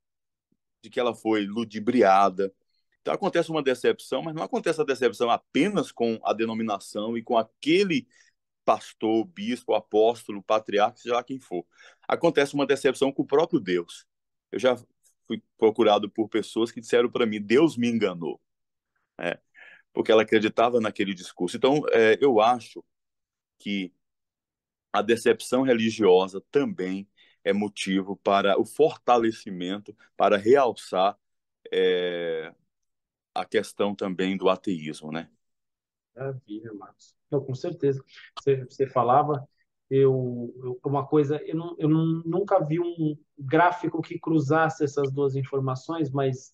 de que ela foi ludibriada, então acontece uma decepção, mas não acontece a decepção apenas com a denominação e com aquele pastor, bispo, apóstolo, patriarca, seja lá quem for. Acontece uma decepção com o próprio Deus. Eu já fui procurado por pessoas que disseram para mim, Deus me enganou, né? Porque ela acreditava naquele discurso. Então, eu acho que a decepção religiosa também é motivo para o fortalecimento, para realçar a questão também do ateísmo, né? Maravilha, Marcos. Não, com certeza. Você falava, uma coisa, nunca vi um gráfico que cruzasse essas duas informações, mas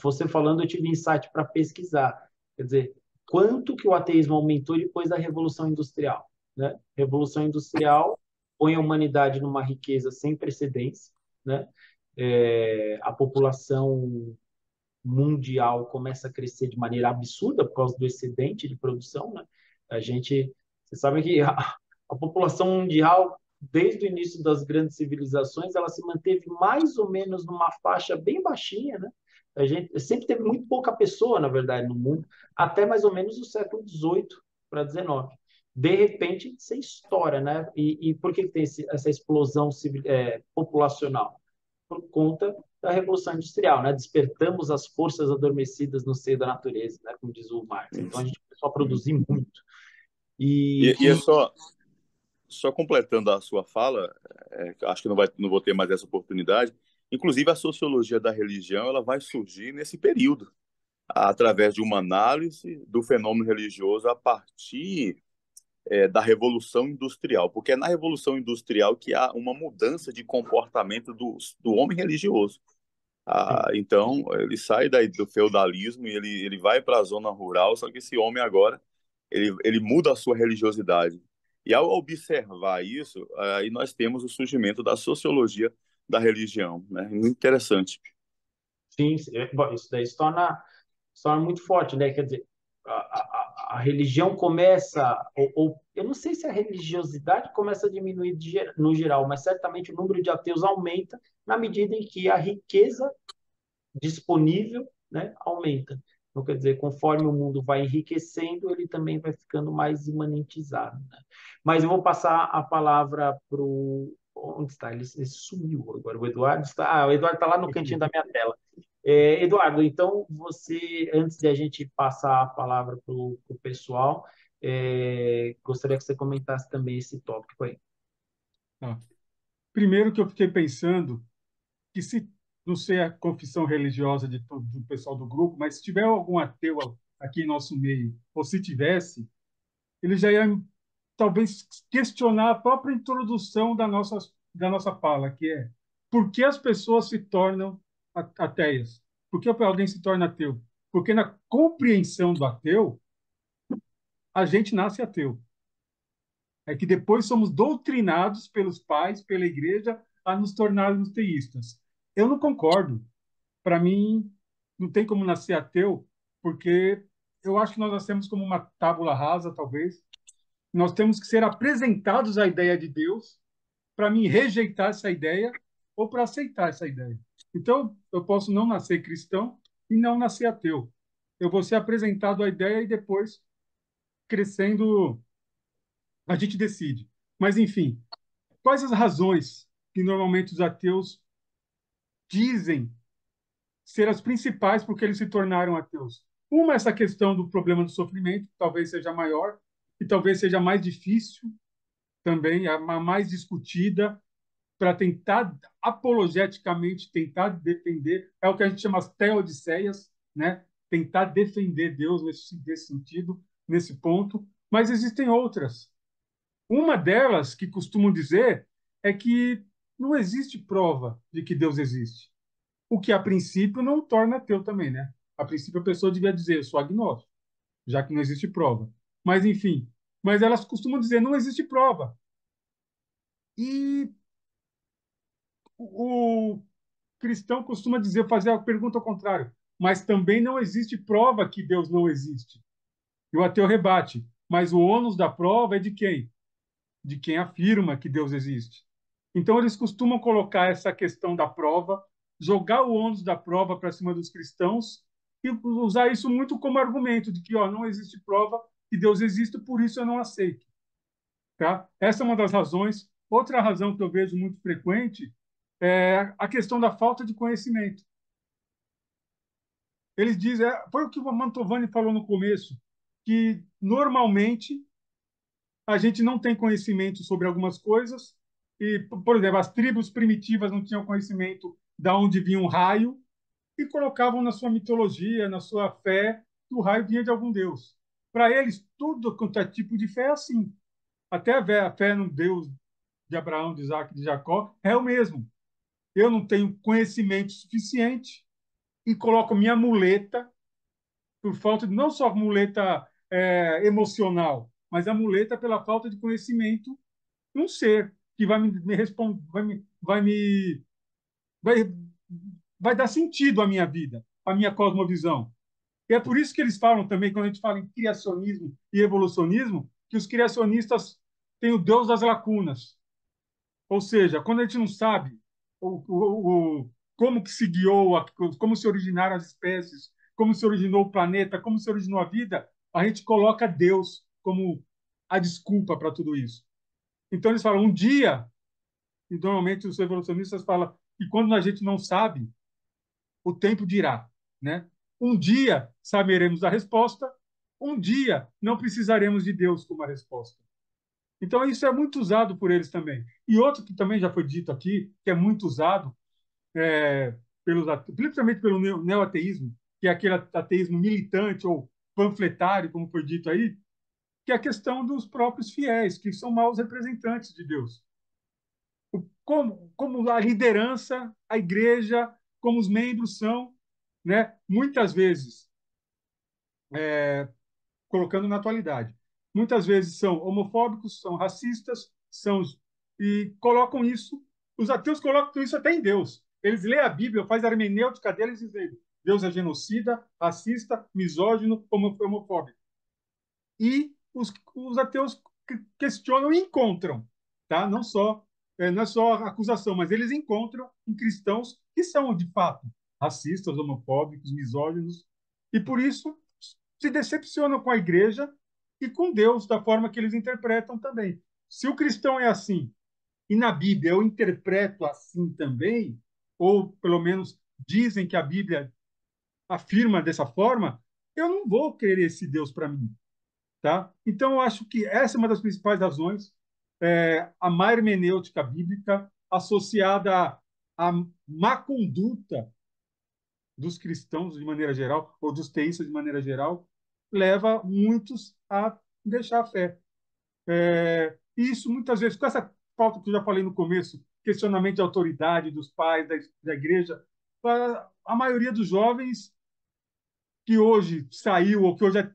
você falando, eu tive insight para pesquisar. Quer dizer, quanto que o ateísmo aumentou depois da Revolução Industrial, né? Revolução Industrial põe a humanidade numa riqueza sem precedentes, né? A população mundial começa a crescer de maneira absurda por causa do excedente de produção, né? Você sabe que a população mundial desde o início das grandes civilizações, ela se manteve mais ou menos numa faixa bem baixinha, né? A gente sempre teve muito pouca pessoa, na verdade, no mundo, até mais ou menos o século XVIII para XIX. De repente, você estoura, né? E por que tem essa explosão populacional? Por conta da Revolução Industrial, né? Despertamos as forças adormecidas no seio da natureza, né? Como diz o Marx. Então, a gente começou a produzir muito. E é só completando a sua fala, acho que não vou ter mais essa oportunidade. Inclusive, a sociologia da religião ela vai surgir nesse período, através de uma análise do fenômeno religioso a partir da Revolução Industrial, porque é na Revolução Industrial que há uma mudança de comportamento do homem religioso. Então, ele sai do feudalismo e ele vai para a zona rural, só que esse homem agora, ele muda a sua religiosidade. E ao observar isso, aí nós temos o surgimento da sociologia da religião, né? Muito interessante. sim, bom, isso daí se torna muito forte, né? Quer dizer, a religião começa, eu não sei se a religiosidade começa a diminuir no geral, mas certamente o número de ateus aumenta na medida em que a riqueza disponível, né, aumenta. Então, quer dizer, conforme o mundo vai enriquecendo, ele também vai ficando mais imanentizado, né? Mas eu vou passar a palavra para o... Onde está? Ele sumiu agora. O Eduardo está... o Eduardo está lá no cantinho da minha tela. Eduardo, então, você, antes de a gente passar a palavra para o pessoal, gostaria que você comentasse também esse tópico aí. Tá. Primeiro que eu fiquei pensando que se não sei a confissão religiosa do pessoal do grupo, mas se tiver algum ateu aqui em nosso meio, ou se tivesse, ele já ia talvez questionar a própria introdução da nossa fala, que é por que as pessoas se tornam ateias? Por que alguém se torna ateu? Porque na compreensão do ateu, a gente nasce ateu. É que depois somos doutrinados pelos pais, pela igreja, a nos tornarmos teístas. Eu não concordo. Para mim, não tem como nascer ateu, porque eu acho que nós nascemos como uma tábula rasa, talvez. Nós temos que ser apresentados à ideia de Deus para mim rejeitar essa ideia ou para aceitar essa ideia. Então, eu posso não nascer cristão e não nascer ateu. Eu vou ser apresentado à ideia e depois, crescendo, a gente decide. Mas, enfim, quais as razões que normalmente os ateus dizem ser as principais porque eles se tornaram ateus? Uma, essa questão do problema do sofrimento, que talvez seja maior e talvez seja mais difícil também, a mais discutida, para tentar apologeticamente tentar defender, é o que a gente chama as teodiceias, né? Tentar defender Deus nesse sentido, nesse ponto. Mas existem outras. Uma delas, que costumam dizer, é que não existe prova de que Deus existe. O que, a princípio, não torna ateu também, né? A princípio, a pessoa devia dizer, eu sou agnóstico, já que não existe prova. Mas, enfim, mas elas costumam dizer, não existe prova. E o cristão costuma dizer, fazer a pergunta ao contrário, mas também não existe prova que Deus não existe. E o ateu rebate, mas o ônus da prova é de quem? De quem afirma que Deus existe. Então eles costumam colocar essa questão da prova, jogar o ônus da prova para cima dos cristãos e usar isso muito como argumento de que não existe prova que Deus existe, por isso eu não aceito. Tá? Essa é uma das razões. Outra razão que eu vejo muito frequente é a questão da falta de conhecimento. Eles dizem, foi o que o Mantovani falou no começo, que normalmente a gente não tem conhecimento sobre algumas coisas, e, por exemplo, as tribos primitivas não tinham conhecimento de onde vinha um raio, e colocavam na sua mitologia, na sua fé, que o raio vinha de algum deus. Para eles, tudo quanto é tipo de fé é assim. Até a fé no Deus de Abraão, de Isaac, de Jacó, é o mesmo. Eu não tenho conhecimento suficiente e coloco minha muleta, por falta de não só muleta emocional, mas a muleta pela falta de conhecimento, um ser que me responder, vai, vai dar sentido à minha vida, à minha cosmovisão. E é por isso que eles falam também, quando a gente fala em criacionismo e evolucionismo, que os criacionistas têm o Deus das lacunas. Ou seja, quando a gente não sabe como que se guiou, como se originaram as espécies, como se originou o planeta, como se originou a vida, a gente coloca Deus como a desculpa para tudo isso. Então eles falam, um dia, e normalmente os evolucionistas falam que quando a gente não sabe, o tempo dirá, né? Um dia saberemos a resposta, um dia não precisaremos de Deus como a resposta. Então, isso é muito usado por eles também. E outro que também já foi dito aqui, que é muito usado, principalmente pelo neoateísmo, que é aquele ateísmo militante ou panfletário, como foi dito aí, que é a questão dos próprios fiéis, que são maus representantes de Deus. Como a liderança, a igreja, como os membros são, né, muitas vezes, colocando na atualidade, muitas vezes são homofóbicos, são racistas, e colocam isso, os ateus colocam isso até em Deus. Eles lêem a Bíblia, fazem a hermenêutica deles dizendo Deus é genocida, racista, misógino, homofóbico. E os ateus questionam e encontram, tá? Não é só acusação, mas eles encontram em cristãos que são de fato racistas, homofóbicos, misóginos, e por isso se decepcionam com a igreja e com Deus da forma que eles interpretam também. Se o cristão é assim e na Bíblia eu interpreto assim também, ou pelo menos dizem que a Bíblia afirma dessa forma, eu não vou querer esse Deus para mim. Tá? Então, eu acho que essa é uma das principais razões, a má hermenêutica bíblica associada à má conduta dos cristãos de maneira geral, ou dos teístas de maneira geral, leva muitos a deixar a fé. E isso, muitas vezes, com essa falta que eu já falei no começo, questionamento de autoridade dos pais, da igreja, a maioria dos jovens que hoje saiu, ou que hoje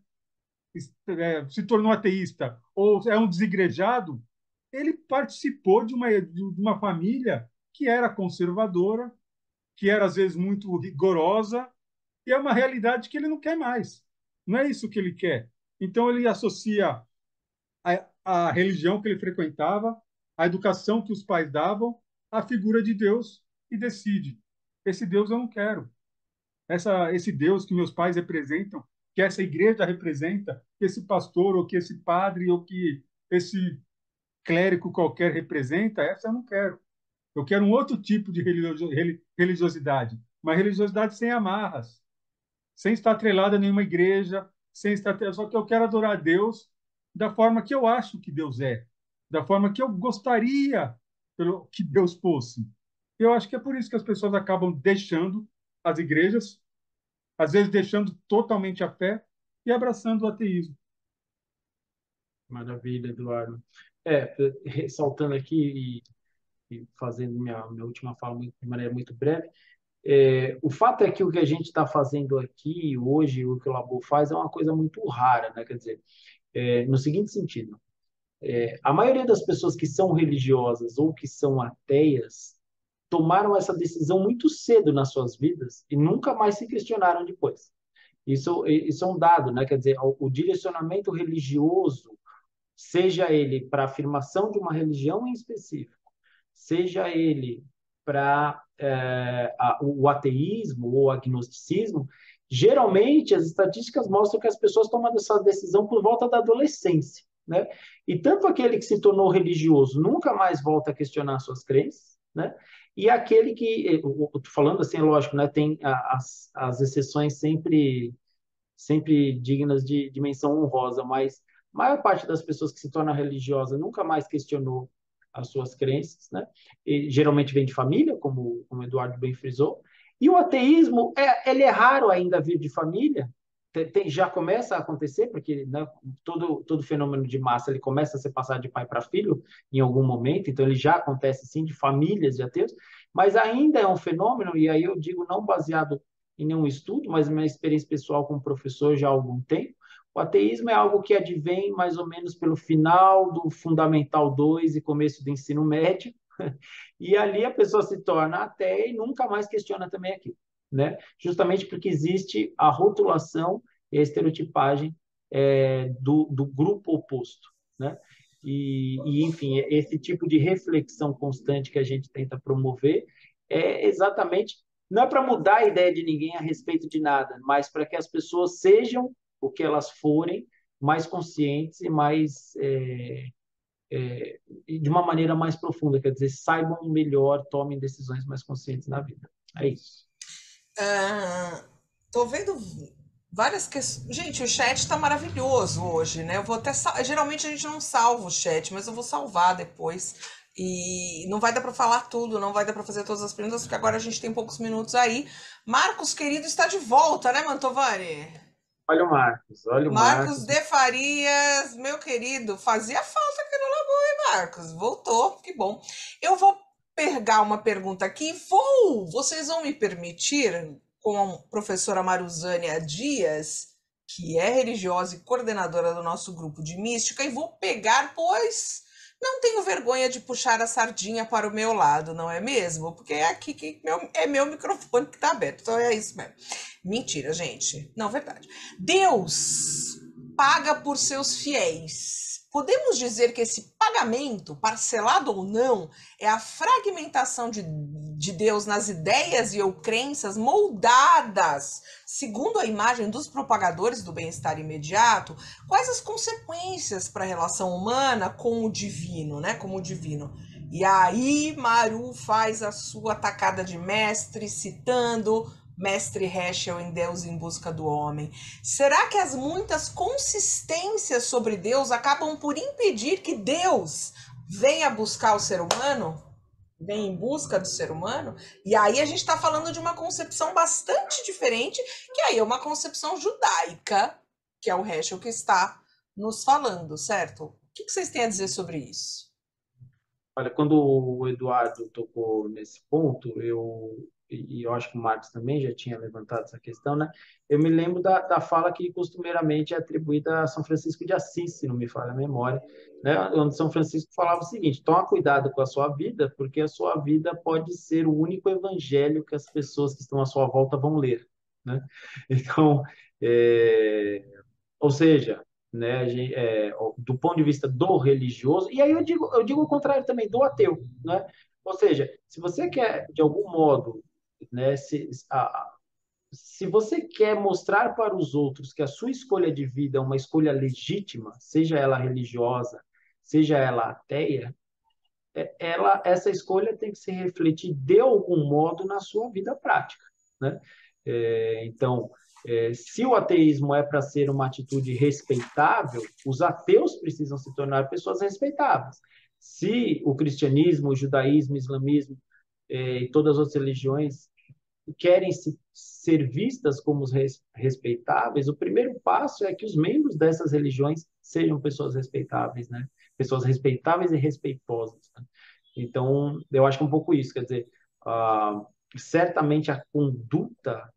se tornou ateísta ou é um desigrejado, ele participou de uma família que era conservadora, que era às vezes muito rigorosa, e é uma realidade que ele não quer mais. Não é isso que ele quer. Então ele associa a religião que ele frequentava, a educação que os pais davam, à figura de Deus e decide: esse Deus eu não quero. Esse Deus que meus pais representam, que essa igreja representa, que esse pastor, ou que esse padre, ou que esse clérigo qualquer representa, essa eu não quero. Eu quero um outro tipo de religiosidade, uma religiosidade sem amarras, sem estar atrelada a nenhuma igreja, sem estar, só que eu quero adorar a Deus da forma que eu acho que Deus é, da forma que eu gostaria que Deus fosse. Eu acho que é por isso que as pessoas acabam deixando as igrejas, às vezes deixando totalmente a fé e abraçando o ateísmo. Maravilha, Eduardo. Ressaltando aqui e fazendo minha última fala de maneira muito breve, o fato é que o que a gente está fazendo aqui hoje, o que o Labo faz, é uma coisa muito rara, né? Quer dizer, no seguinte sentido, a maioria das pessoas que são religiosas ou que são ateias tomaram essa decisão muito cedo nas suas vidas e nunca mais se questionaram depois. Isso é um dado, né? Quer dizer, o direcionamento religioso, seja ele para a afirmação de uma religião em específico, seja ele para o ateísmo ou o agnosticismo, geralmente as estatísticas mostram que as pessoas tomam essa decisão por volta da adolescência, né? E tanto aquele que se tornou religioso nunca mais volta a questionar suas crenças, né? E aquele que, falando assim, é lógico, né? Tem as exceções sempre dignas de menção honrosa, mas a maior parte das pessoas que se torna religiosa nunca mais questionou as suas crenças, né? E, geralmente vem de família, como o Eduardo bem frisou. E o ateísmo, ele é raro ainda vir de família, já começa a acontecer, porque, né, todo fenômeno de massa ele começa a ser passado de pai para filho em algum momento, então ele já acontece sim de famílias de ateus, mas ainda é um fenômeno, e aí eu digo não baseado em nenhum estudo, mas minha experiência pessoal como professor já há algum tempo. O ateísmo é algo que advém mais ou menos pelo final do Fundamental 2 e começo do ensino médio, e ali a pessoa se torna ateia e nunca mais questiona também aquilo, né? Justamente porque existe a rotulação e a estereotipagem do grupo oposto, né? enfim, esse tipo de reflexão constante que a gente tenta promover é exatamente, não é para mudar a ideia de ninguém a respeito de nada, mas para que as pessoas sejam o que elas forem, mais conscientes e mais de uma maneira mais profunda, quer dizer, saibam melhor, tomem decisões mais conscientes na vida. É isso. Tô vendo várias questões. Gente, o chat tá maravilhoso hoje, né? Eu vou até geralmente a gente não salva o chat, mas eu vou salvar depois. E não vai dar para falar tudo, não vai dar para fazer todas as perguntas, porque agora a gente tem poucos minutos aí. Marcos, querido, está de volta, né, Mantovani? Olha o Marcos, olha o Marcos de Farias, meu querido, fazia falta aquele labor, hein, Marcos? Voltou, que bom. Eu vou pegar uma pergunta aqui, vocês vão me permitir, com a professora Maruzânia Dias, que é religiosa e coordenadora do nosso grupo de mística, e vou pegar, pois não tenho vergonha de puxar a sardinha para o meu lado, não é mesmo? Porque é aqui que é meu microfone que está aberto, então é isso mesmo. Mentira, gente. Não, verdade. Deus paga por seus fiéis. Podemos dizer que esse pagamento, parcelado ou não, é a fragmentação de Deus nas ideias e ou crenças moldadas segundo a imagem dos propagadores do bem-estar imediato. Quais as consequências para a relação humana com o divino, né? Como o divino. E aí, Maru faz a sua tacada de mestre, citando Mestre Heschel em Deus em Busca do Homem. Será que as muitas consistências sobre Deus acabam por impedir que Deus venha buscar o ser humano? Vem em busca do ser humano? E aí a gente está falando de uma concepção bastante diferente, que aí é uma concepção judaica, que é o Heschel que está nos falando, certo? O que vocês têm a dizer sobre isso? Olha, quando o Eduardo tocou nesse ponto, e eu acho que o Marcos também já tinha levantado essa questão, né? Eu me lembro da fala que costumeiramente é atribuída a São Francisco de Assis, se não me falha a memória, né? Onde São Francisco falava o seguinte: toma cuidado com a sua vida, porque a sua vida pode ser o único evangelho que as pessoas que estão à sua volta vão ler, né? Então, ou seja, né, do ponto de vista do religioso, e aí eu digo o contrário também, do ateu, né? Ou seja, se você quer, de algum modo, né, se você quer mostrar para os outros que a sua escolha de vida é uma escolha legítima, seja ela religiosa, seja ela ateia, essa escolha tem que se refletir de algum modo na sua vida prática, né? Então, se o ateísmo é para ser uma atitude respeitável, os ateus precisam se tornar pessoas respeitáveis. Se o cristianismo, o judaísmo, o islamismo e todas as outras religiões querem ser vistas como respeitáveis, o primeiro passo é que os membros dessas religiões sejam pessoas respeitáveis, né? Pessoas respeitáveis e respeitosas, né? Então, eu acho que é um pouco isso, quer dizer, certamente a conduta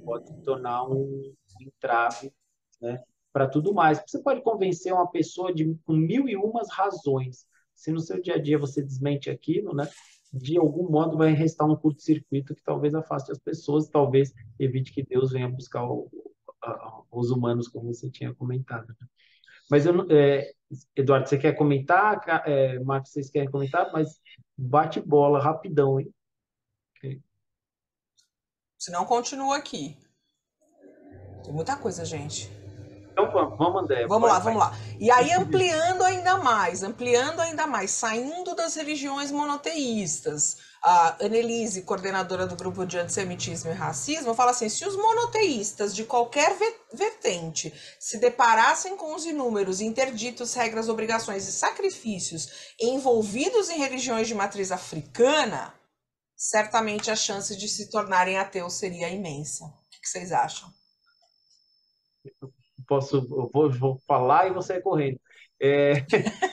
pode se tornar um entrave, né, para tudo mais. Você pode convencer uma pessoa com mil e umas razões. Se no seu dia a dia você desmente aquilo, né, de algum modo vai restar um curto-circuito que talvez afaste as pessoas, talvez evite que Deus venha buscar os humanos, como você tinha comentado. Mas Eduardo, você quer comentar? Marcos, vocês querem comentar? Mas bate bola rapidão, hein? Okay. Se não, continua aqui. Tem muita coisa, gente. Então vamos, André. Vamos lá. E aí, ampliando ainda mais, saindo das religiões monoteístas, a Annelise, coordenadora do grupo de antissemitismo e racismo, fala assim: se os monoteístas de qualquer vertente se deparassem com os inúmeros interditos, regras, obrigações e sacrifícios envolvidos em religiões de matriz africana, certamente a chance de se tornarem ateus seria imensa. O que vocês acham? Eu vou falar e você é correndo.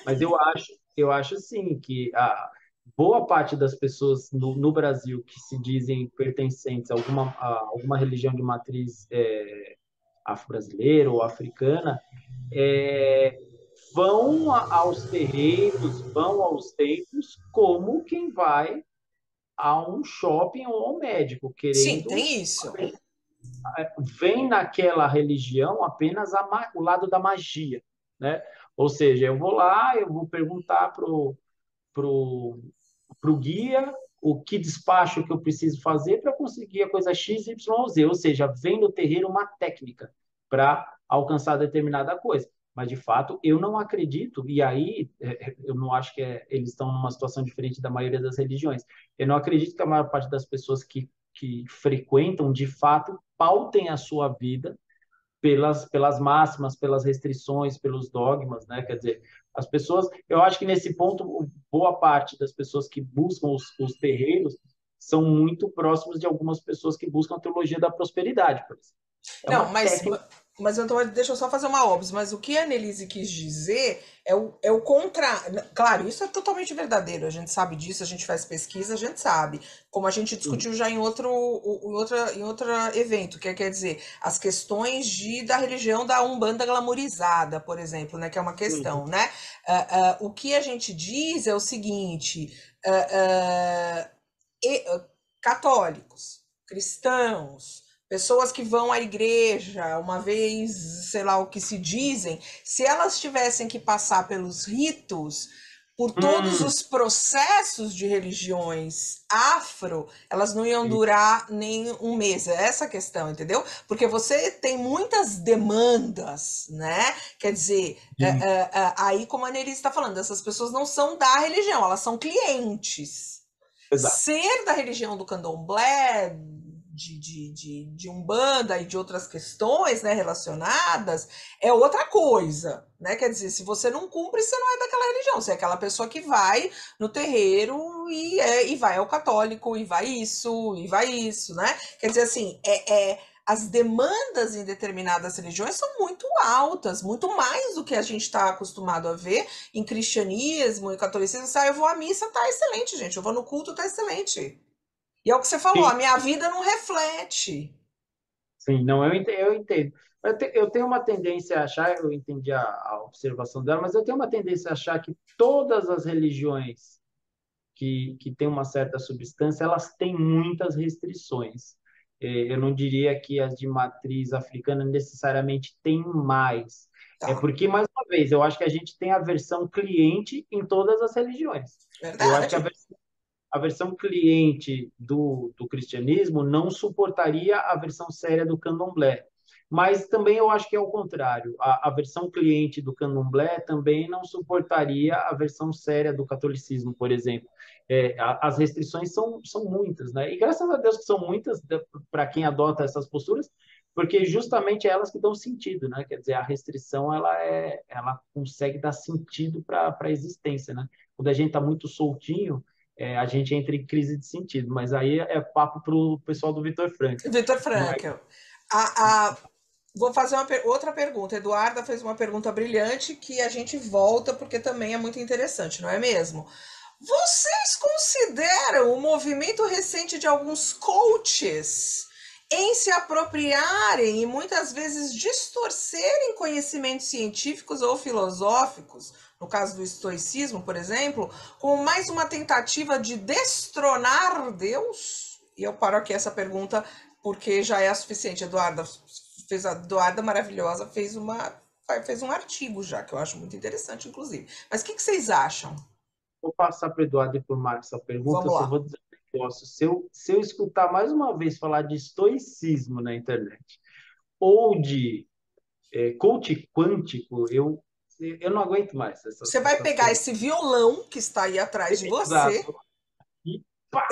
Mas eu acho sim que a boa parte das pessoas no Brasil que se dizem pertencentes a alguma religião de matriz afro-brasileira ou africana vão aos terreiros, vão aos templos como quem vai a um shopping ou ao médico, querendo. Sim, tem isso. Vem naquela religião apenas o lado da magia, né? Ou seja, eu vou lá, eu vou perguntar pro, pro guia o que despacho que eu preciso fazer para conseguir a coisa X, Y, Z. Ou seja, vem no terreiro uma técnica para alcançar determinada coisa. Mas, de fato, eu não acredito, e aí eu não acho que eles estão numa situação diferente da maioria das religiões. Eu não acredito que a maior parte das pessoas que frequentam, de fato, pautem a sua vida pelas máximas, pelas restrições, pelos dogmas, né? Quer dizer, as pessoas, eu acho que nesse ponto, boa parte das pessoas que buscam os terreiros são muito próximos de algumas pessoas que buscam a teologia da prosperidade, por exemplo. É Não, uma técnica. mas então, deixa eu só fazer uma óbvio, mas o que a Annelise quis dizer é o contrário. Claro, isso é totalmente verdadeiro, a gente sabe disso, a gente faz pesquisa, a gente sabe. Como a gente discutiu já em outro evento, que quer dizer, as questões da religião da Umbanda glamourizada, por exemplo, né, que é uma questão, Uhum. né? O que a gente diz é o seguinte, e- católicos, cristãos, pessoas que vão à igreja uma vez, sei lá o que se dizem, se elas tivessem que passar pelos ritos, por todos Hum, os processos de religiões afro, elas não iam durar nem um mês. É essa a questão, entendeu? Porque você tem muitas demandas, né? Quer dizer, sim, aí como a Neris está falando, essas pessoas não são da religião, elas são clientes. exato. Ser da religião do candomblé, de Umbanda e de outras questões, né, relacionadas, é outra coisa, né? Quer dizer, se você não cumpre, você não é daquela religião, você é aquela pessoa que vai no terreiro e vai ao católico, e vai isso, né? Quer dizer, assim, as demandas em determinadas religiões são muito altas, muito mais do que a gente está acostumado a ver em cristianismo e catolicismo. Ah, eu vou à missa, tá excelente, gente. Eu vou no culto, tá excelente. E é o que você falou, a Sim, minha vida não reflete. sim, não, eu entendo. Eu tenho uma tendência a achar, eu entendi a observação dela, mas eu tenho uma tendência a achar que todas as religiões que têm uma certa substância, elas têm muitas restrições. Eu não diria que as de matriz africana necessariamente têm mais. É Tá, porque, mais uma vez, eu acho que a gente tem a versão cliente em todas as religiões. Eu acho que verdade. a versão cliente do cristianismo não suportaria a versão séria do candomblé. Mas também eu acho que é o contrário. A versão cliente do candomblé também não suportaria a versão séria do catolicismo, por exemplo. As restrições são muitas, né? E graças a Deus que são muitas para quem adota essas posturas, porque justamente é elas que dão sentido, né? Quer dizer, a restrição ela consegue dar sentido para a existência, né? Quando a gente está muito soltinho, a gente entra em crise de sentido, mas aí é papo para o pessoal do Vitor Frankl. Vitor Não é? Frankl. Vou fazer outra pergunta. Eduarda fez uma pergunta brilhante que a gente volta porque também é muito interessante, não é mesmo? Vocês consideram o movimento recente de alguns coaches em se apropriarem e muitas vezes distorcerem conhecimentos científicos ou filosóficos, no caso do estoicismo, por exemplo, como mais uma tentativa de destronar Deus? E eu paro aqui essa pergunta porque já é a suficiente. A Eduarda maravilhosa fez um artigo já que eu acho muito interessante, inclusive. Mas o que vocês acham? Vou passar para o Eduardo e para o Marcos essa pergunta, eu Vamos só lá. vou dizer um negócio. Se eu escutar mais uma vez falar de estoicismo na internet, ou de coach quântico, eu não aguento mais Você vai essas pegar coisas. esse violão que está aí atrás de você, Exato. E pá!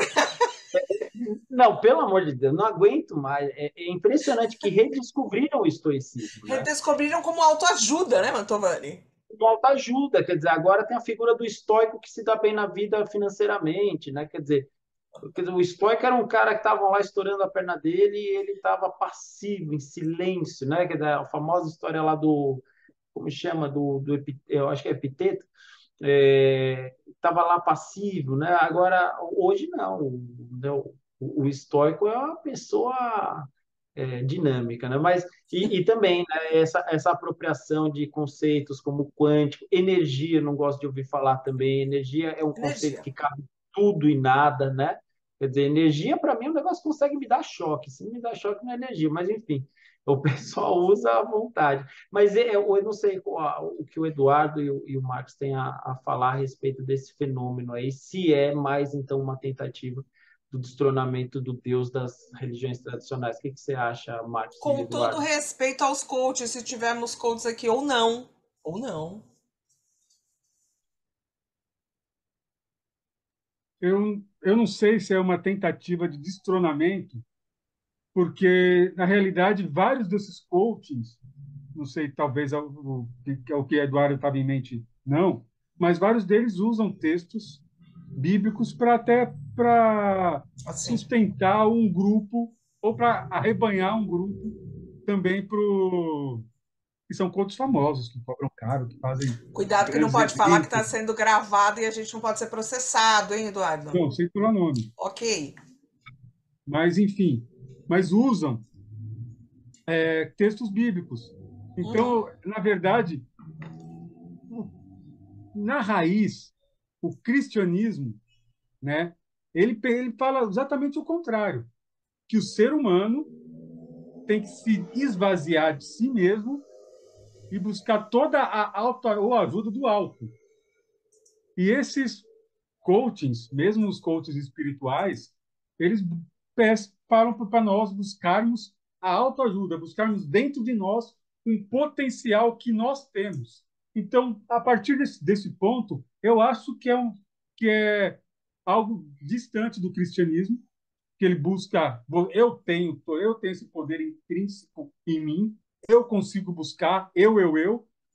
Não, pelo amor de Deus, não aguento mais. É impressionante que redescobriram o estoicismo, né? redescobriram como autoajuda, né, Mantovani? Autoajuda, quer dizer, agora tem a figura do estoico que se dá bem na vida financeiramente, né? Quer dizer, o estoico era um cara que estava lá estourando a perna dele e ele estava passivo, em silêncio, né? Quer dizer, a famosa história lá como chama, eu acho que é Epiteto, estava lá passivo, né? Agora, hoje não, né? O estoico é uma pessoa dinâmica, né? Mas e também, né, essa apropriação de conceitos como quântico, energia, não gosto de ouvir falar também. Energia é um conceito Energia. que cabe tudo e nada, né? Quer dizer, energia para mim é um negócio que consegue me dar choque. Se não me dá choque, não é energia, mas enfim. O pessoal usa à vontade. Mas eu não sei o que o Eduardo e o Marcos têm a falar a respeito desse fenômeno aí, se é mais, então, uma tentativa do destronamento do Deus das religiões tradicionais. O que você acha, Marcos e Com todo Eduardo? respeito aos coaches, se tivermos coaches aqui ou não. Ou não. Eu não sei se é uma tentativa de destronamento, porque, na realidade, vários desses coachings, não sei, talvez o que Eduardo estava em mente, não, mas vários deles usam textos bíblicos para até para Assim. sustentar um grupo ou para arrebanhar um grupo também que são coaches famosos, que cobram caro, que fazem Cuidado que não grandes pode falar que está eventos, sendo gravado e a gente não pode ser processado, hein, Eduardo? não sei pelo nome, Ok. mas enfim, mas usam textos bíblicos. Uhum. Então, na verdade, na raiz, o cristianismo, né, ele fala exatamente o contrário, que o ser humano tem que se esvaziar de si mesmo e buscar toda a alta ou ajuda do alto. E esses coachings, mesmo os coaches espirituais, eles falam para nós buscarmos a autoajuda, buscarmos dentro de nós um potencial que nós temos. Então, a partir desse ponto, eu acho que é algo distante do cristianismo, que ele busca, eu tenho esse poder intrínseco em mim, eu consigo buscar,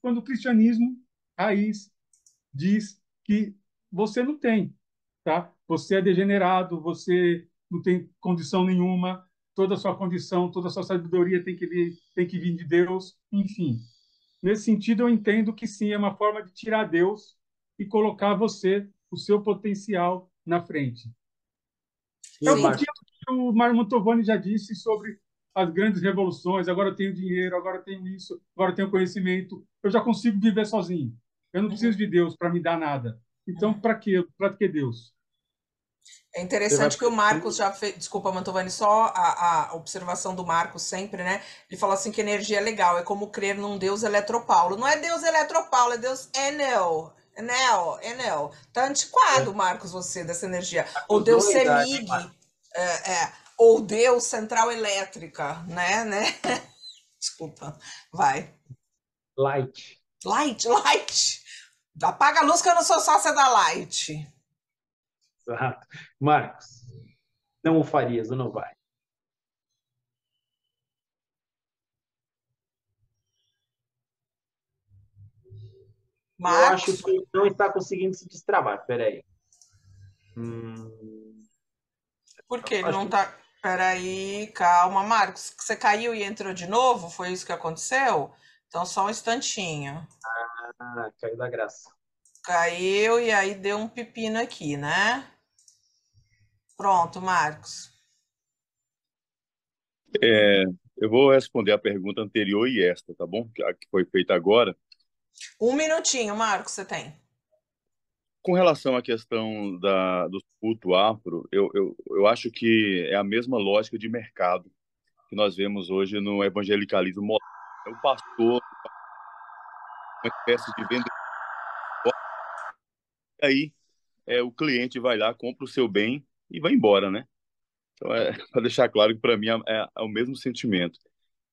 quando o cristianismo raiz diz que você não tem, tá? Você é degenerado, você não tem condição nenhuma, toda a sua condição, toda a sua sabedoria tem que vir de Deus, enfim. Nesse sentido, eu entendo que sim, é uma forma de tirar Deus e colocar você, o seu potencial, na frente. É E o um Sim. pouquinho Marcos? do que o Mário Mantovani já disse sobre as grandes revoluções. Agora eu tenho dinheiro, agora eu tenho isso, agora eu tenho conhecimento. Eu já consigo viver sozinho. Eu não preciso Uhum. de Deus para me dar nada. Então, para quê? Para que Deus? É Você vai interessante que o Marcos já fez. Desculpa, Mantovani, só a observação do Marcos sempre, né? Ele fala assim que energia é legal, é como crer num Deus eletropaulo. Não é Deus eletropaulo, é Deus Enel. Enel, Enel. Tá antiquado, Marcos, você, dessa energia. Ou Deus acusou a idade, hein, Semig, Marcos? ou Deus Central Elétrica, né? Desculpa, vai. Light. Light, light. Apaga a luz que eu não sou sócia da Light. Exato. Marcos, não o farias ou não vai? Eu acho Marcos, que não está conseguindo se destravar. Peraí. Hum, por que ele acho não que tá. Peraí, calma, Marcos. Você caiu e entrou de novo? Foi isso que aconteceu? Então, só um instantinho. caiu da graça. Caiu e aí deu um pepino aqui, né? Pronto, Marcos. É, eu vou responder a pergunta anterior e esta, tá bom? A que foi feita agora. Um minutinho, Marcos, você tem. Com relação à questão do culto afro, eu acho que é a mesma lógica de mercado que nós vemos hoje no evangelicalismo moderno. É o pastor, uma espécie de vendedor, e aí o cliente vai lá, compra o seu bem e vai embora, né? Então, para deixar claro que para mim é o mesmo sentimento.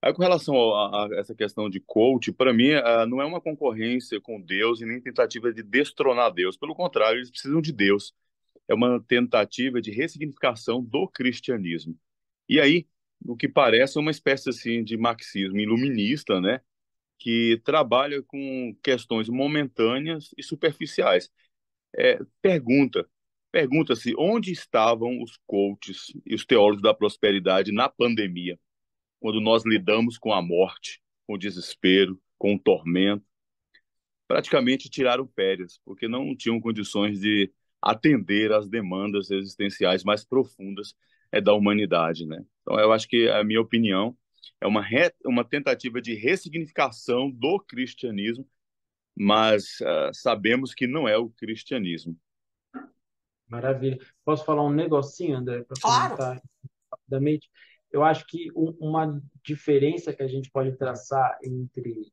Aí, com relação a essa questão de coach, para mim, não é uma concorrência com Deus e nem tentativa de destronar Deus. Pelo contrário, eles precisam de Deus. É uma tentativa de ressignificação do cristianismo. E aí, o que parece é uma espécie assim de marxismo iluminista, né? Que trabalha com questões momentâneas e superficiais. Pergunta. Pergunta-se onde estavam os coaches e os teólogos da prosperidade na pandemia, quando nós lidamos com a morte, com o desespero, com o tormento. Praticamente tiraram férias, porque não tinham condições de atender às demandas existenciais mais profundas da humanidade, né? Então, eu acho que a minha opinião é uma tentativa de ressignificação do cristianismo, mas sabemos que não é o cristianismo. Maravilha. Posso falar um negocinho, André, para Claro. comentar rapidamente? eu acho que uma diferença que a gente pode traçar entre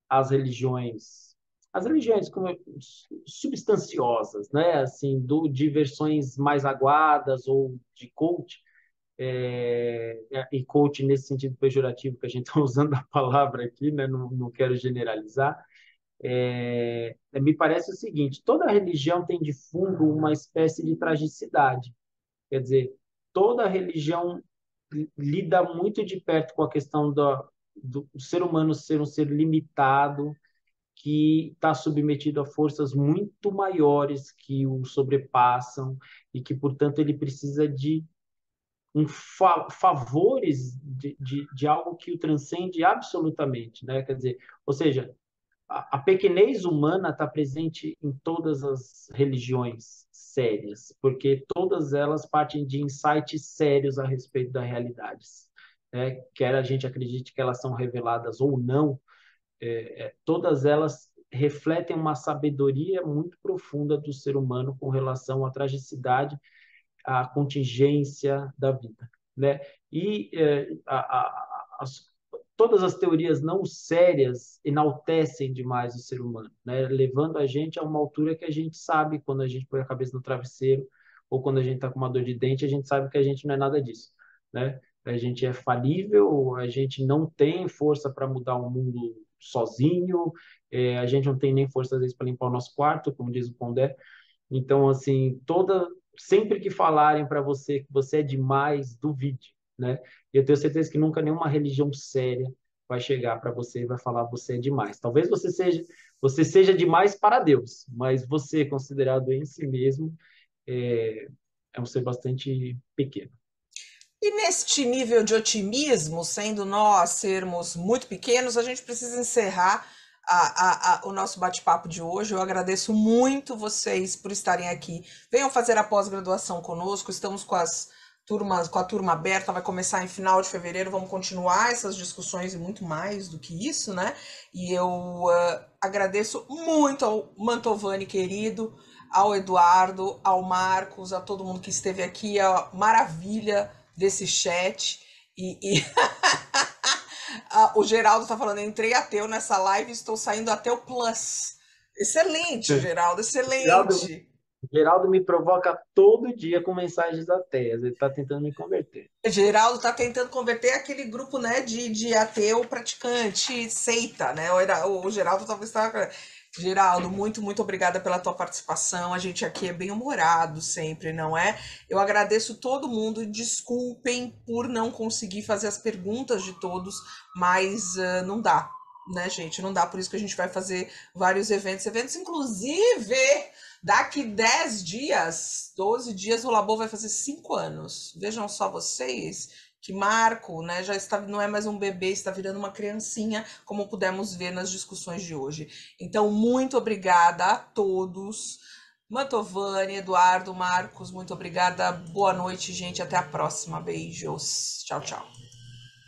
as religiões como substanciosas, né? Assim, de versões mais aguadas ou de coach, e coach nesse sentido pejorativo que a gente está usando a palavra aqui, né? Não quero generalizar. Me parece o seguinte: toda religião tem de fundo uma espécie de tragicidade. Quer dizer, toda religião lida muito de perto com a questão do ser humano ser um ser limitado, que está submetido a forças muito maiores que o sobrepassam e que, portanto, ele precisa de favores de algo que o transcende absolutamente, né? Quer dizer, ou seja, a pequenez humana está presente em todas as religiões sérias, porque todas elas partem de insights sérios a respeito das realidades, né? Quer a gente acredite que elas são reveladas ou não, todas elas refletem uma sabedoria muito profunda do ser humano com relação à tragicidade, à contingência da vida, né? E todas as teorias não sérias enaltecem demais o ser humano, né? Levando a gente a uma altura que a gente sabe, quando a gente põe a cabeça no travesseiro ou quando a gente está com uma dor de dente, a gente sabe que a gente não é nada disso, né? A gente é falível, a gente não tem força para mudar o mundo sozinho, a gente não tem nem força, às vezes, para limpar o nosso quarto, como diz o Pondé. Então, assim, sempre que falarem para você que você é demais, duvide, né? E eu tenho certeza que nunca nenhuma religião séria vai chegar para você e vai falar você é demais. Talvez você seja demais para Deus, mas você, considerado em si mesmo, é um ser bastante pequeno. E neste nível de otimismo, sendo nós sermos muito pequenos, a gente precisa encerrar o nosso bate-papo de hoje. Eu agradeço muito vocês por estarem aqui. Venham fazer a pós-graduação conosco. Estamos com a turma aberta, vai começar em final de fevereiro. Vamos continuar essas discussões e muito mais do que isso, né? E eu agradeço muito ao Mantovani querido, ao Eduardo, ao Marcos, a todo mundo que esteve aqui, a maravilha desse chat. O Geraldo tá falando, entrei ateu nessa live, estou saindo ateu plus. Excelente, Geraldo, excelente. Geraldo me provoca todo dia com mensagens ateias, ele está tentando me converter. Geraldo tá tentando converter aquele grupo, né, de ateu praticante, seita, né? O Geraldo talvez estava... Geraldo, muito, muito obrigada pela tua participação. A gente aqui é bem humorado sempre, não é? Eu agradeço todo mundo. Desculpem por não conseguir fazer as perguntas de todos, mas não dá, né, gente? Não dá, por isso que a gente vai fazer vários eventos, inclusive daqui 10 dias, 12 dias, o Labo vai fazer 5 anos. Vejam só vocês que Marco, né, já está, não é mais um bebê, está virando uma criancinha, como pudemos ver nas discussões de hoje. Então, muito obrigada a todos. Mantovani, Eduardo, Marcos, muito obrigada. Boa noite, gente. Até a próxima. Beijos. Tchau, tchau.